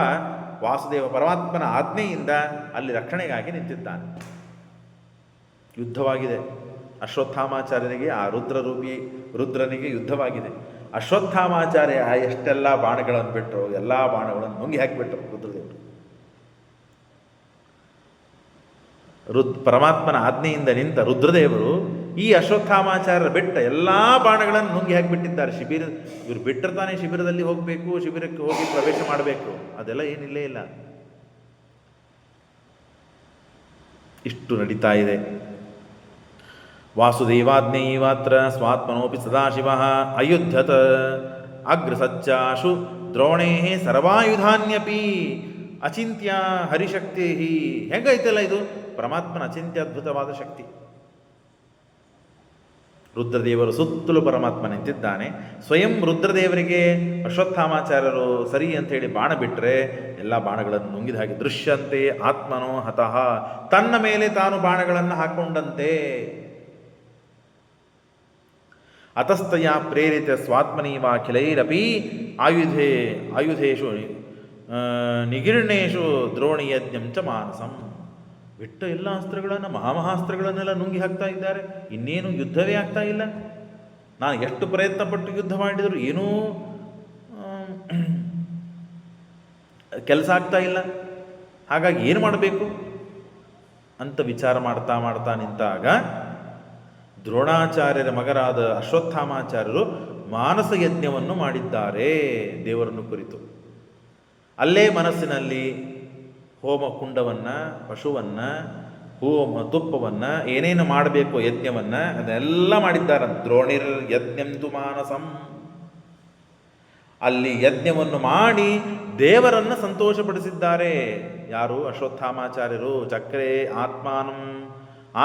ವಾಸುದೇವ ಪರಮಾತ್ಮನ ಆಜ್ಞೆಯಿಂದ ಅಲ್ಲಿ ರಕ್ಷಣೆಗಾಗಿ ನಿಂತಿದ್ದಾನೆ. ಯುದ್ಧವಾಗಿದೆ ಅಶ್ವತ್ಥಾಮಾಚಾರ್ಯನಿಗೆ, ಆ ರುದ್ರನಿಗೆ ಯುದ್ಧವಾಗಿದೆ. ಅಶ್ವತ್ಥಾಮಾಚಾರ್ಯ ಎಷ್ಟೆಲ್ಲ ಬಾಣಗಳನ್ನು ಬಿಟ್ಟರು, ಎಲ್ಲ ಬಾಣಗಳನ್ನು ನುಂಗಿ ಹಾಕಿಬಿಟ್ಟರು ರುದ್ರದೇವರು. ಪರಮಾತ್ಮನ ಆಜ್ಞೆಯಿಂದ ನಿಂತ ರುದ್ರದೇವರು ಈ ಅಶ್ವತ್ಥಾಮಾಚಾರ್ಯರ ಬಿಟ್ಟ ಎಲ್ಲ ಬಾಣಗಳನ್ನು ನುಂಗಿ ಹಾಕಿಬಿಟ್ಟಿದ್ದಾರೆ. ಇವರು ಬಿಟ್ಟರೆ ತಾನೇ ಶಿಬಿರದಲ್ಲಿ ಹೋಗಬೇಕು, ಶಿಬಿರಕ್ಕೆ ಹೋಗಿ ಪ್ರವೇಶ ಮಾಡಬೇಕು. ಅದೆಲ್ಲ ಏನಿಲ್ಲೇ ಇಲ್ಲ. ಇಷ್ಟು ನಡೀತಾ ಇದೆ. ವಾಸುದೇವಾಜ್ಞೆಯೈವಾತ್ರ ಸ್ವಾತ್ಮನೋಪಿ ಸದಾಶಿವ ಅಯುಧ್ಯತ ಅಗ್ರಸಜ್ಜಾಶು ದ್ರೋಣೇ ಸರ್ವಾಯುಧಾನ್ಯಪಿ ಅಚಿಂತ್ಯ ಹರಿಶಕ್ತಿ. ಹೆಂಗೈತಲ್ಲ ಇದು ಪರಮಾತ್ಮನ ಅಚಿಂತ್ಯ ಅದ್ಭುತವಾದ ಶಕ್ತಿ. ರುದ್ರದೇವರು ಸುತ್ತಲೂ ಪರಮಾತ್ಮ ನಿಂತಿದ್ದಾನೆ. ಸ್ವಯಂ ರುದ್ರದೇವರಿಗೆ ಅಶ್ವತ್ಥಾಮಾಚಾರ್ಯರು ಸರಿ ಅಂಥೇಳಿ ಬಾಣ ಬಿಟ್ಟರೆ ಎಲ್ಲ ಬಾಣಗಳನ್ನು ನುಂಗಿದ ಹಾಗೆ ದೃಶ್ಯಂತೆ ಆತ್ಮನೋ ಹತಃ, ತನ್ನ ಮೇಲೆ ತಾನು ಬಾಣಗಳನ್ನು ಹಾಕೊಂಡಂತೆ. ಅತಸ್ತಯ ಪ್ರೇರಿತ ಸ್ವಾತ್ಮನೀವಾಖಿಲೈರಪಿ ಆಯುಧೇಶು ನಿಗೀರ್ಣೇಶು ದ್ರೋಣಿಯಜ್ಞಂ ಚ ಮಾನಸಂ. ಬಿಟ್ಟ ಎಲ್ಲ ಅಸ್ತ್ರಗಳನ್ನು ಮಹಾಮಹಾಸ್ತ್ರಗಳನ್ನೆಲ್ಲ ನುಂಗಿ ಹಾಕ್ತಾ ಇದ್ದಾರೆ. ಇನ್ನೇನು ಯುದ್ಧವೇ ಆಗ್ತಾ ಇಲ್ಲ. ನಾನು ಎಷ್ಟು ಪ್ರಯತ್ನಪಟ್ಟು ಯುದ್ಧ ಮಾಡಿದರೂ ಏನೂ ಕೆಲಸ ಆಗ್ತಾ ಇಲ್ಲ. ಹಾಗಾಗಿ ಏನು ಮಾಡಬೇಕು ಅಂತ ವಿಚಾರ ಮಾಡ್ತಾ ಮಾಡ್ತಾ ನಿಂತಾಗ ದ್ರೋಣಾಚಾರ್ಯರ ಮಗರಾದ ಅಶ್ವತ್ಥಾಮಾಚಾರ್ಯರು ಮಾನಸ ಯಜ್ಞವನ್ನು ಮಾಡಿದ್ದಾರೆ ದೇವರನ್ನು ಕುರಿತು. ಅಲ್ಲೇ ಮನಸ್ಸಿನಲ್ಲಿ ಹೋಮ ಕುಂಡವನ್ನು, ಪಶುವನ್ನು, ತುಪ್ಪವನ್ನು, ಏನೇನು ಮಾಡಬೇಕು ಯಜ್ಞವನ್ನು ಅದೆಲ್ಲ ಮಾಡಿದ್ದಾರೆ. ದ್ರೋಣಿರ್ ಯಜ್ಞಂತು ಮಾನಸಂ. ಅಲ್ಲಿ ಯಜ್ಞವನ್ನು ಮಾಡಿ ದೇವರನ್ನು ಸಂತೋಷಪಡಿಸಿದ್ದಾರೆ. ಯಾರು? ಅಶ್ವತ್ಥಾಮಾಚಾರ್ಯರು. ಚಕ್ರೇ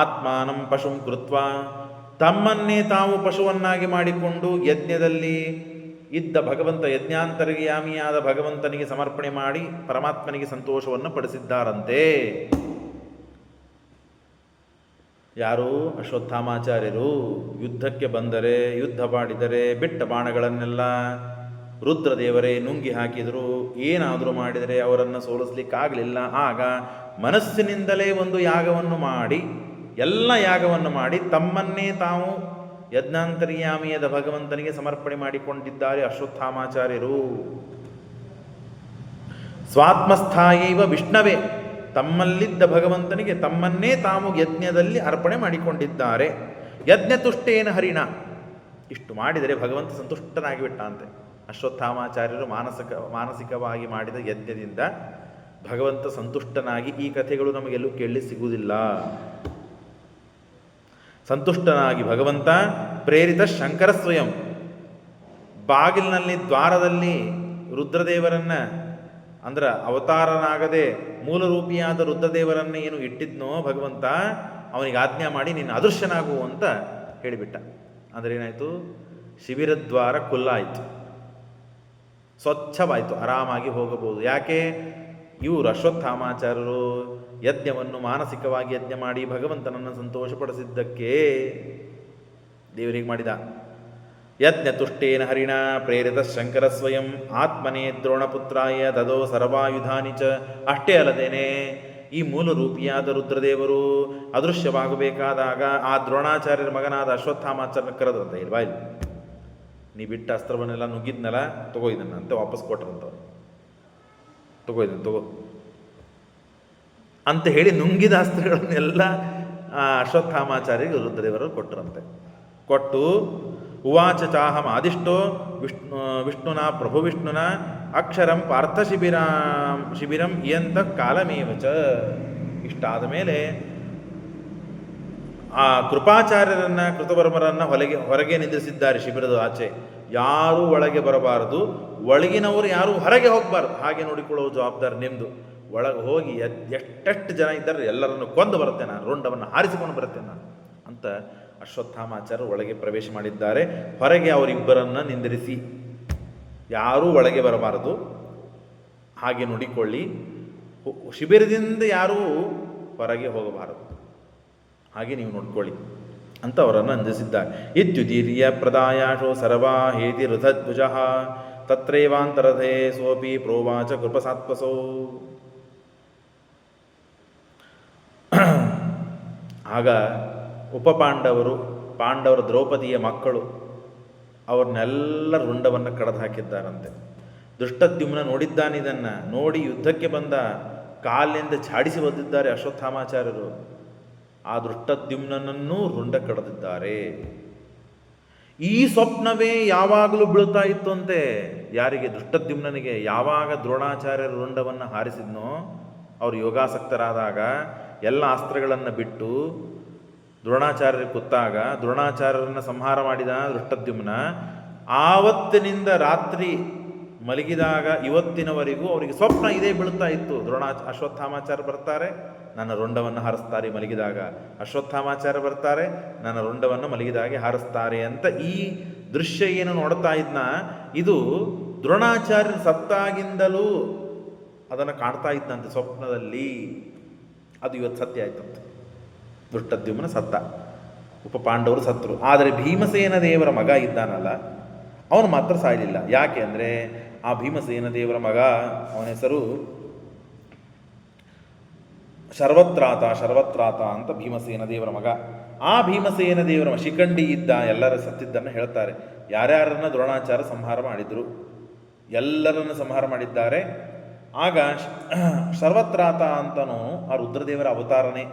ಆತ್ಮಾನಂ ಪಶುಂ ಕೃತ್ವ, ತಮ್ಮನ್ನೇ ತಾವು ಪಶುವನ್ನಾಗಿ ಮಾಡಿಕೊಂಡು ಯಜ್ಞದಲ್ಲಿ ಇದ್ದ ಭಗವಂತ, ಯಜ್ಞಾಂತರ್ಯಾಮಿಯಾದ ಭಗವಂತನಿಗೆ ಸಮರ್ಪಣೆ ಮಾಡಿ ಪರಮಾತ್ಮನಿಗೆ ಸಂತೋಷವನ್ನು ಪಡಿಸಿದ್ದಾರಂತೆ. ಯಾರು? ಅಶ್ವತ್ಥಾಮಾಚಾರ್ಯರು. ಯುದ್ಧಕ್ಕೆ ಬಂದರೆ, ಯುದ್ಧ ಮಾಡಿದರೆ ಬಿಟ್ಟ ಬಾಣಗಳನ್ನೆಲ್ಲ ರುದ್ರದೇವರೇ ನುಂಗಿ ಹಾಕಿದರು. ಏನಾದರೂ ಮಾಡಿದರೆ ಅವರನ್ನು ಸೋಲಿಸಲಿಕ್ಕಾಗಲಿಲ್ಲ. ಆಗ ಮನಸ್ಸಿನಿಂದಲೇ ಒಂದು ಯಾಗವನ್ನು ಮಾಡಿ, ಎಲ್ಲ ಯಾಗವನ್ನು ಮಾಡಿ ತಮ್ಮನ್ನೇ ತಾವು ಯಜ್ಞಾಂತರ್ಯಾಮಿಯಾದ ಭಗವಂತನಿಗೆ ಸಮರ್ಪಣೆ ಮಾಡಿಕೊಂಡಿದ್ದಾರೆ ಅಶ್ವತ್ಥಾಮಾಚಾರ್ಯರು. ಸ್ವಾತ್ಮಸ್ಥಾಯೈವ ವಿಷ್ಣವೇ, ತಮ್ಮಲ್ಲಿದ್ದ ಭಗವಂತನಿಗೆ ತಮ್ಮನ್ನೇ ತಾವು ಯಜ್ಞದಲ್ಲಿ ಅರ್ಪಣೆ ಮಾಡಿಕೊಂಡಿದ್ದಾರೆ. ಯಜ್ಞತುಷ್ಟೇನ ಹರಿಣ. ಇಷ್ಟು ಮಾಡಿದರೆ ಭಗವಂತ ಸಂತುಷ್ಟನಾಗಿ ಬಿಟ್ಟಂತೆ. ಅಶ್ವತ್ಥಾಮಾಚಾರ್ಯರು ಮಾನಸಿಕವಾಗಿ ಮಾಡಿದ ಯಜ್ಞದಿಂದ ಭಗವಂತ ಸಂತುಷ್ಟನಾಗಿ, ಈ ಕಥೆಗಳು ನಮಗೆಲ್ಲೂ ಕೇಳಿ ಸಿಗುವುದಿಲ್ಲ. ಸಂತುಷ್ಟನಾಗಿ ಭಗವಂತ ಪ್ರೇರಿತ ಶಂಕರ ಸ್ವಯಂ ಬಾಗಿಲಿನಲ್ಲಿ ದ್ವಾರದಲ್ಲಿ ರುದ್ರದೇವರನ್ನು, ಅಂದ್ರೆ ಅವತಾರನಾಗದೆ ಮೂಲರೂಪಿಯಾದ ರುದ್ರದೇವರನ್ನು ಏನು ಇಟ್ಟಿದ್ನೋ ಭಗವಂತ, ಅವನಿಗೆ ಆಜ್ಞಾ ಮಾಡಿ ನೀನು ಅದೃಶ್ಯನಾಗು ಅಂತ ಹೇಳಿಬಿಟ್ಟ. ಅಂದರೆ ಏನಾಯಿತು? ಶಿಬಿರದ್ವಾರ ಕುಲ್ಲಾಯಿತು, ಸ್ವಚ್ಛವಾಯಿತು, ಆರಾಮಾಗಿ ಹೋಗಬಹುದು. ಯಾಕೆ? ಇವರು ಅಶ್ವತ್ಥಾಮಾಚಾರ್ಯರು ಯಜ್ಞವನ್ನು ಮಾನಸಿಕವಾಗಿ ಯಜ್ಞ ಮಾಡಿ ಭಗವಂತನನ್ನು ಸಂತೋಷಪಡಿಸಿದ್ದಕ್ಕೆ ದೇವರಿಗೆ ಮಾಡಿದ. ಯಜ್ಞ ತುಷ್ಟೇನ ಹರಿಣ ಪ್ರೇರಿತ ಶಂಕರ ಸ್ವಯಂ ಆತ್ಮನೇ ದ್ರೋಣಪುತ್ರಾಯ ದದೋ ಸರ್ವಾಯುಧಾನಿ ಚ. ಅಷ್ಟೇ ಅಲ್ಲದೇನೆ ಈ ಮೂಲ ರೂಪಿಯಾದ ರುದ್ರದೇವರು ಅದೃಶ್ಯವಾಗಬೇಕಾದಾಗ ಆ ದ್ರೋಣಾಚಾರ್ಯರ ಮಗನಾದ ಅಶ್ವತ್ಥಾಮಾಚಾರ್ಯನ ಕರೆದ್ರಂತೆ. ಇಲ್ವಾ ಇಲ್ಲಿ ನೀ ಬಿಟ್ಟ ಅಸ್ತ್ರವನ್ನೆಲ್ಲ ನುಗ್ಗಿದ್ನಲ್ಲ, ತಗೋ ಇದನ್ನು ಅಂತ ವಾಪಸ್ ಕೊಟ್ರಂತವ್ರು. ತಗೋ ಇದನ್ನು ತಗೋ ಅಂತ ಹೇಳಿ ನುಂಗಿದ ಅಸ್ತ್ರಗಳನ್ನೆಲ್ಲ ಅಶ್ವತ್ಥಾಮಾಚಾರ್ಯರಿಗೆ ರುದ್ರದೇವರು ಕೊಟ್ಟರಂತೆ. ಕೊಟ್ಟು ಉವಾಚ ಚಾಹಂ ಆದಿಷ್ಟೋ ವಿಷ್ಣುನ ಪ್ರಭು ವಿಷ್ಣುನ ಅಕ್ಷರಂ ಪಾರ್ಥ ಶಿಬಿರಂ ಇಯಂತ ಕಾಲಮೇವ ಚ. ಇಷ್ಟಾದ ಮೇಲೆ ಆ ಕೃಪಾಚಾರ್ಯರನ್ನು, ಕೃತವರ್ಮರನ್ನು ಹೊರಗೆ ನಿಲ್ಲಿಸಿದ್ದಾರೆ ಶಿಬಿರದ ಆಚೆ. ಯಾರೂ ಒಳಗೆ ಬರಬಾರದು, ಒಳಗಿನವರು ಯಾರೂ ಹೊರಗೆ ಹೋಗಬಾರ್ದು. ಹಾಗೆ ನೋಡಿಕೊಳ್ಳುವ ಜವಾಬ್ದಾರಿ ನಿಮ್ಮದು. ಒಳಗೆ ಹೋಗಿ ಎಷ್ಟೆಷ್ಟು ಜನ ಇದ್ದಾರೆ ಎಲ್ಲರನ್ನು ಕೊಂದು ಬರುತ್ತೇನೆ ನಾನು, ರುಂಡವನ್ನು ಹಾರಿಸಿಕೊಂಡು ಬರುತ್ತೇನೆ ನಾನು ಅಂತ ಅಶ್ವತ್ಥಾಮಾಚಾರ್ಯರು ಒಳಗೆ ಪ್ರವೇಶ ಮಾಡಿದ್ದಾರೆ. ಹೊರಗೆ ಅವರಿಬ್ಬರನ್ನು ನಿಂದಿರಿಸಿ ಯಾರೂ ಒಳಗೆ ಬರಬಾರದು, ಹಾಗೆ ನೋಡಿಕೊಳ್ಳಿ. ಶಿಬಿರದಿಂದ ಯಾರೂ ಹೊರಗೆ ಹೋಗಬಾರದು, ಹಾಗೆ ನೀವು ನೋಡ್ಕೊಳ್ಳಿ ಅಂತ ಅವರನ್ನು ಅಂದಿಸಿದ್ದಾರೆ. ಇತ್ಯುದೀರ್ಯ ಪ್ರದಾಯಾಶೋ ಸರ್ವಾ ಹೇತಿ ಋತಧ್ವಜ ತತ್ರೈವಾಂತರಧೇ ಸೋಪಿ ಪ್ರೋವಾಚ ಕೃಪಸಾತ್ವಸೋ. ಆಗ ಪಾಂಡವರ ದ್ರೌಪದಿಯ ಮಕ್ಕಳು ಅವ್ರನ್ನೆಲ್ಲ ರುಂಡವನ್ನು ಕಳೆದು ಹಾಕಿದ್ದಾರಂತೆ. ದುಷ್ಟದ್ಯುಮ್ನ ನೋಡಿದ್ದಾನಿದನ್ನು ನೋಡಿ ಯುದ್ಧಕ್ಕೆ ಬಂದ ಕಾಲಿನಿಂದ ಛಾಡಿಸಿ ಬಂದಿದ್ದಾರೆ ಅಶ್ವತ್ಥಾಮಾಚಾರ್ಯರು. ಆ ದುಷ್ಟದ್ಯುಮ್ನನ್ನೂ ರುಂಡ ಕಳೆದಿದ್ದಾರೆ. ಈ ಸ್ವಪ್ನವೇ ಯಾವಾಗಲೂ ಬೀಳ್ತಾ ಇತ್ತು ಅಂತೆ. ಯಾರಿಗೆ? ದುಷ್ಟದ್ಯುಮ್ನನಿಗೆ. ಯಾವಾಗ ದ್ರೋಣಾಚಾರ್ಯರ ರುಂಡವನ್ನು ಹಾರಿಸಿದ್ನೋ, ಅವರು ಯೋಗಾಸಕ್ತರಾದಾಗ ಎಲ್ಲ ಅಸ್ತ್ರಗಳನ್ನು ಬಿಟ್ಟು ದ್ರೋಣಾಚಾರ್ಯರು ಕೂತಾಗ ದ್ರೋಣಾಚಾರ್ಯರನ್ನು ಸಂಹಾರ ಮಾಡಿದ ದುಷ್ಟದ್ಯುಮ್ನ ಆವತ್ತಿನಿಂದ ರಾತ್ರಿ ಮಲಗಿದಾಗ ಇವತ್ತಿನವರೆಗೂ ಅವರಿಗೆ ಸ್ವಪ್ನ ಇದೇ ಬೀಳ್ತಾ ಇತ್ತು. ಅಶ್ವತ್ಥಾಮಾಚಾರ್ಯ ಬರ್ತಾರೆ, ನನ್ನ ರುಂಡವನ್ನು ಹಾರಿಸ್ತಾರೆ ಮಲಗಿದಾಗ. ಅಶ್ವತ್ಥಾಮಾಚಾರ್ಯ ಬರ್ತಾರೆ, ನನ್ನ ರುಂಡವನ್ನು ಮಲಗಿದಾಗೆ ಹಾರಿಸ್ತಾರೆ ಅಂತ ಈ ದೃಶ್ಯ ಏನು ನೋಡ್ತಾ ಇದ್ನ, ಇದು ದ್ರೋಣಾಚಾರ್ಯ ಸತ್ತಾಗಿಂದಲೂ ಅದನ್ನು ಕಾಣ್ತಾ ಇದ್ದಂತೆ ಸ್ವಪ್ನದಲ್ಲಿ. ಅದು ಇವತ್ತು ಸತ್ಯ ಆಯ್ತಂತೆ. ಧೃಷ್ಟದ್ಯುಮ್ನ ಸತ್ತ, ಉಪಪಾಂಡವರು ಸತ್ತರು. ಆದರೆ ಭೀಮಸೇನ ದೇವರ ಮಗ ಇದ್ದಾನಲ್ಲ, ಅವನು ಮಾತ್ರ ಸಾಯಲಿಲ್ಲ. ಯಾಕೆ ಅಂದರೆ ಆ ಭೀಮಸೇನ ದೇವರ ಮಗ, ಅವನ ಹೆಸರು ಶರ್ವತ್ರಾತ ಅಂತ ಭೀಮಸೇನ ದೇವರ ಮಗ. ಆ ಭೀಮಸೇನ ದೇವರ ಶಿಖಂಡಿ ಇದ್ದ, ಎಲ್ಲರ ಸತ್ತಿದ್ದನ್ನು ಹೇಳ್ತಾರೆ. ಯಾರ್ಯಾರನ್ನ ದ್ರೋಣಾಚಾರ್ಯ ಸಂಹಾರ ಮಾಡಿದ್ರು, ಎಲ್ಲರನ್ನು ಸಂಹಾರ ಮಾಡಿದ್ದಾರೆ. ಆಗ ಶರ್ವತ್ರಾತ ಅಂತನೂ ಆ ರುದ್ರದೇವರ ಅವತಾರನೇ.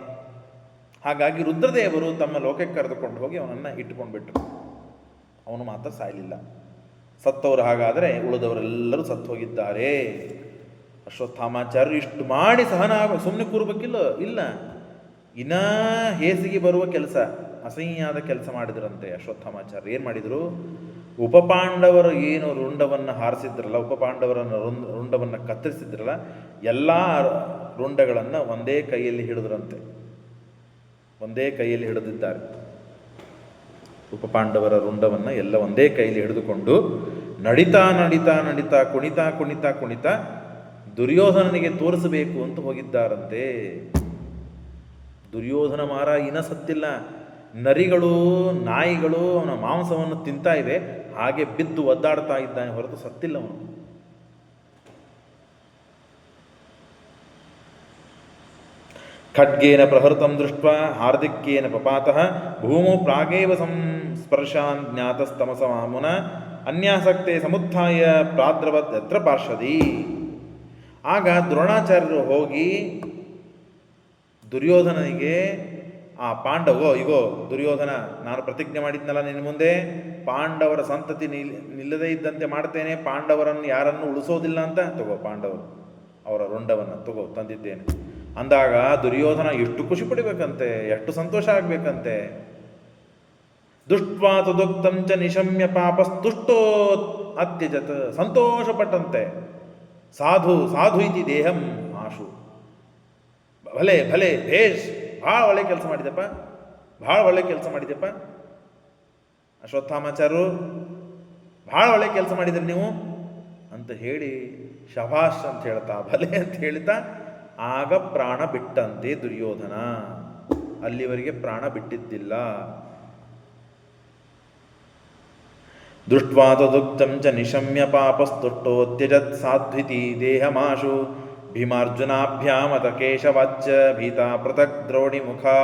ಹಾಗಾಗಿ ರುದ್ರದೇವರು ತಮ್ಮ ಲೋಕಕ್ಕೆ ಕರೆದುಕೊಂಡು ಹೋಗಿ ಅವನನ್ನು ಇಟ್ಟುಕೊಂಡ್ಬಿಟ್ರು. ಅವನು ಮಾತ್ರ ಸಾಯಲಿಲ್ಲ. ಸತ್ತವರು ಹಾಗಾದರೆ ಉಳಿದವರೆಲ್ಲರೂ ಸತ್ತು ಹೋಗಿದ್ದಾರೆ. ಅಶ್ವತ್ಥಾಮಾಚಾರ್ಯರು ಇಷ್ಟು ಮಾಡಿ ಸುಮ್ಮನೆ ಕೂರ್ಬೇಕಿಲ್ಲ, ಇಲ್ಲ, ಇನ್ನ ಹೇಸಿಗೆ ಬರುವ ಕೆಲಸ, ಅಸಹ್ಯಾದ ಕೆಲಸ ಮಾಡಿದ್ರಂತೆ ಅಶ್ವತ್ಥಾಮಾಚಾರ್ಯ. ಏನು ಮಾಡಿದರು? ಉಪಪಾಂಡವರು ಏನು ರುಂಡವನ್ನು ಹಾರಿಸಿದ್ರಲ್ಲ, ಉಪಪಾಂಡವರನ್ನು ರುಂಡವನ್ನು ಕತ್ತರಿಸಿದ್ರಲ್ಲ, ಎಲ್ಲ ರುಂಡಗಳನ್ನು ಒಂದೇ ಕೈಯಲ್ಲಿ ಹಿಡಿದ್ರಂತೆ. ಒಂದೇ ಕೈಯಲ್ಲಿ ಹಿಡಿದಿದ್ದಾರೆ. ಉಪಪಾಂಡವರ ರುಂಡವನ್ನು ಎಲ್ಲ ಒಂದೇ ಕೈಯಲ್ಲಿ ಹಿಡಿದುಕೊಂಡು ನಡಿತಾ ಕುಣಿತಾ ದುರ್ಯೋಧನನಿಗೆ ತೋರಿಸಬೇಕು ಅಂತ ಹೋಗಿದ್ದಾರಂತೆ. ದುರ್ಯೋಧನ ಮಾರ ಇನ್ನ ಸತ್ತಿಲ್ಲ. ನರಿಗಳು, ನಾಯಿಗಳು ಅವನ ಮಾಂಸವನ್ನು ತಿಂತಾ ಇವೆ, ಹಾಗೆ ಬಿದ್ದು ಒದ್ದಾಡ್ತಾ ಇದ್ದಾನೆ ಹೊರತು ಸತ್ತಿಲ್ಲ ಅವನು. ಖಡ್ಗೇನ ಪ್ರಹೃತಂ ದೃಷ್ಟ ಹಾರ್ದಿಕ್ಯೇನ ಪಪಾತಃ ಭೂಮೋ ಪ್ರಾಗೇವ ಸಂಸ್ಪರ್ಶಾನ್ ಜ್ಞಾತಸ್ತಮಸಮಾಮುನ ಅನ್ಯಾಸಕ್ತೆ ಸಮುತ್ಥಾಯ ಪ್ರಾದ್ರವತ್ ಯತ್ರ ಪಾರ್ಷದಿ. ಆಗ ದ್ರೋಣಾಚಾರ್ಯರು ಹೋಗಿ ದುರ್ಯೋಧನನಿಗೆ, ಆ ಇಗೋ ದುರ್ಯೋಧನ, ನಾನು ಪ್ರತಿಜ್ಞೆ ಮಾಡಿದ್ನಲ್ಲ ನಿನ್ನ ಮುಂದೆ, ಪಾಂಡವರ ಸಂತತಿ ನಿಲ್ಲದೇ ಇದ್ದಂತೆ ಮಾಡ್ತೇನೆ, ಪಾಂಡವರನ್ನು ಯಾರನ್ನು ಉಳಿಸೋದಿಲ್ಲ ಅಂತ. ತಗೋ ಪಾಂಡವರು ಅವರ ರುಂಡವನ್ನು ತಗೋ, ತಂದಿದ್ದೇನೆ ಅಂದಾಗ ದುರ್ಯೋಧನ ಎಷ್ಟು ಖುಷಿ ಪಡಿಬೇಕಂತೆ, ಎಷ್ಟು ಸಂತೋಷ ಆಗಬೇಕಂತೆ. ದುಷ್ಟ್ವಾ ತುದುಕ್ತಂಚ ನಿಶಮ್ಯ ಪಾಪಸ್ತುಷ್ಟೋ ಅತ್ಯಜತ್, ಸಂತೋಷಪಟ್ಟಂತೆ. ಸಾಧು ಇತಿ ದೇಹಂ ಆಶು. ಭಲೆ ಭೇಷ್, ಭಾಳ ಒಳ್ಳೆ ಕೆಲಸ ಮಾಡಿದೆಪ್ಪ ಅಶ್ವತ್ಥಾಮಾಚಾರ್ಯರು, ಭಾಳ ಒಳ್ಳೆ ಕೆಲಸ ಮಾಡಿದ್ರಿ ನೀವು ಅಂತ ಹೇಳಿ ಶಭಾಷ್ ಅಂತ ಹೇಳ್ತಾ, ಭಲೆ ಅಂತ ಹೇಳ್ತಾ ಆಗ ಪ್ರಾಣ ಬಿಟ್ಟಂತೆ ದುರ್ಯೋಧನ. ಅಲ್ಲಿವರೆಗೆ ಪ್ರಾಣ ಬಿಟ್ಟಿದ್ದಿಲ್ಲ. ದೃಷ್ಟ್ವಾ ತದುಕ್ತಂ ಚ ನಿಶಮ್ಯ ಪಾಪಸ್ತುಷ್ಟೋತ್ಯಜತ್ ಸಾಧ್ವಿತಿ ದೇಹಮಾಶು ಭೀಮಾರ್ಜುನಾಭ್ಯಾಮತ ಕೇಶವಾಚ್ಚ ಭೀತಾ ಪೃಥಕ್ ದ್ರೋಣಿ ಮುಖಾ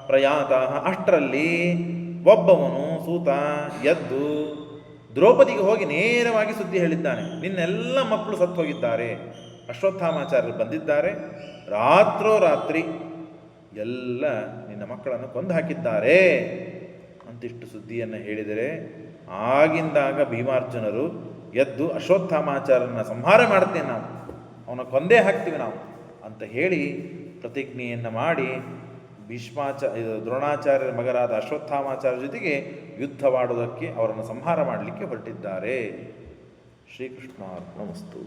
ಪ್ರಯಾತಾ. ಅಷ್ಟರಲ್ಲಿ ಒಬ್ಬವನು ಸೂತ ಎದ್ದು ದ್ರೌಪದಿಗೆ ಹೋಗಿ ನೇರವಾಗಿ ಸುದ್ದಿ ಹೇಳಿದ್ದಾನೆ, ನಿನ್ನೆಲ್ಲ ಮಕ್ಕಳು ಸತ್ತು ಹೋಗಿದ್ದಾರೆ, ಅಶ್ವತ್ಥಾಮಾಚಾರ್ಯರು ಬಂದಿದ್ದಾರೆ, ರಾತ್ರಿ ಎಲ್ಲ ನಿನ್ನ ಮಕ್ಕಳನ್ನು ಕೊಂದು ಹಾಕಿದ್ದಾರೆ ಅಂತಿಷ್ಟು ಸುದ್ದಿಯನ್ನು ಹೇಳಿದರೆ, ಆಗಿಂದಾಗ ಭೀಮಾರ್ಜುನರು ಎದ್ದು ಅಶ್ವತ್ಥಾಮಾಚಾರ್ಯನ ಸಂಹಾರ ಮಾಡ್ತೇನೆ, ನಾವು ಅವನ ಕೊಂದೇ ಹಾಕ್ತೀವಿ ನಾವು ಅಂತ ಹೇಳಿ ಪ್ರತಿಜ್ಞೆಯನ್ನು ಮಾಡಿ ದ್ರೋಣಾಚಾರ್ಯರ ಮಗರಾದ ಅಶ್ವತ್ಥಾಮಾಚಾರ್ಯ ಜೊತೆಗೆ ಯುದ್ಧವಾಡುವುದಕ್ಕೆ, ಅವರನ್ನು ಸಂಹಾರ ಮಾಡಲಿಕ್ಕೆ ಹೊರಟಿದ್ದಾರೆ. ಶ್ರೀಕೃಷ್ಣಾರ್ಪಣಮಸ್ತು.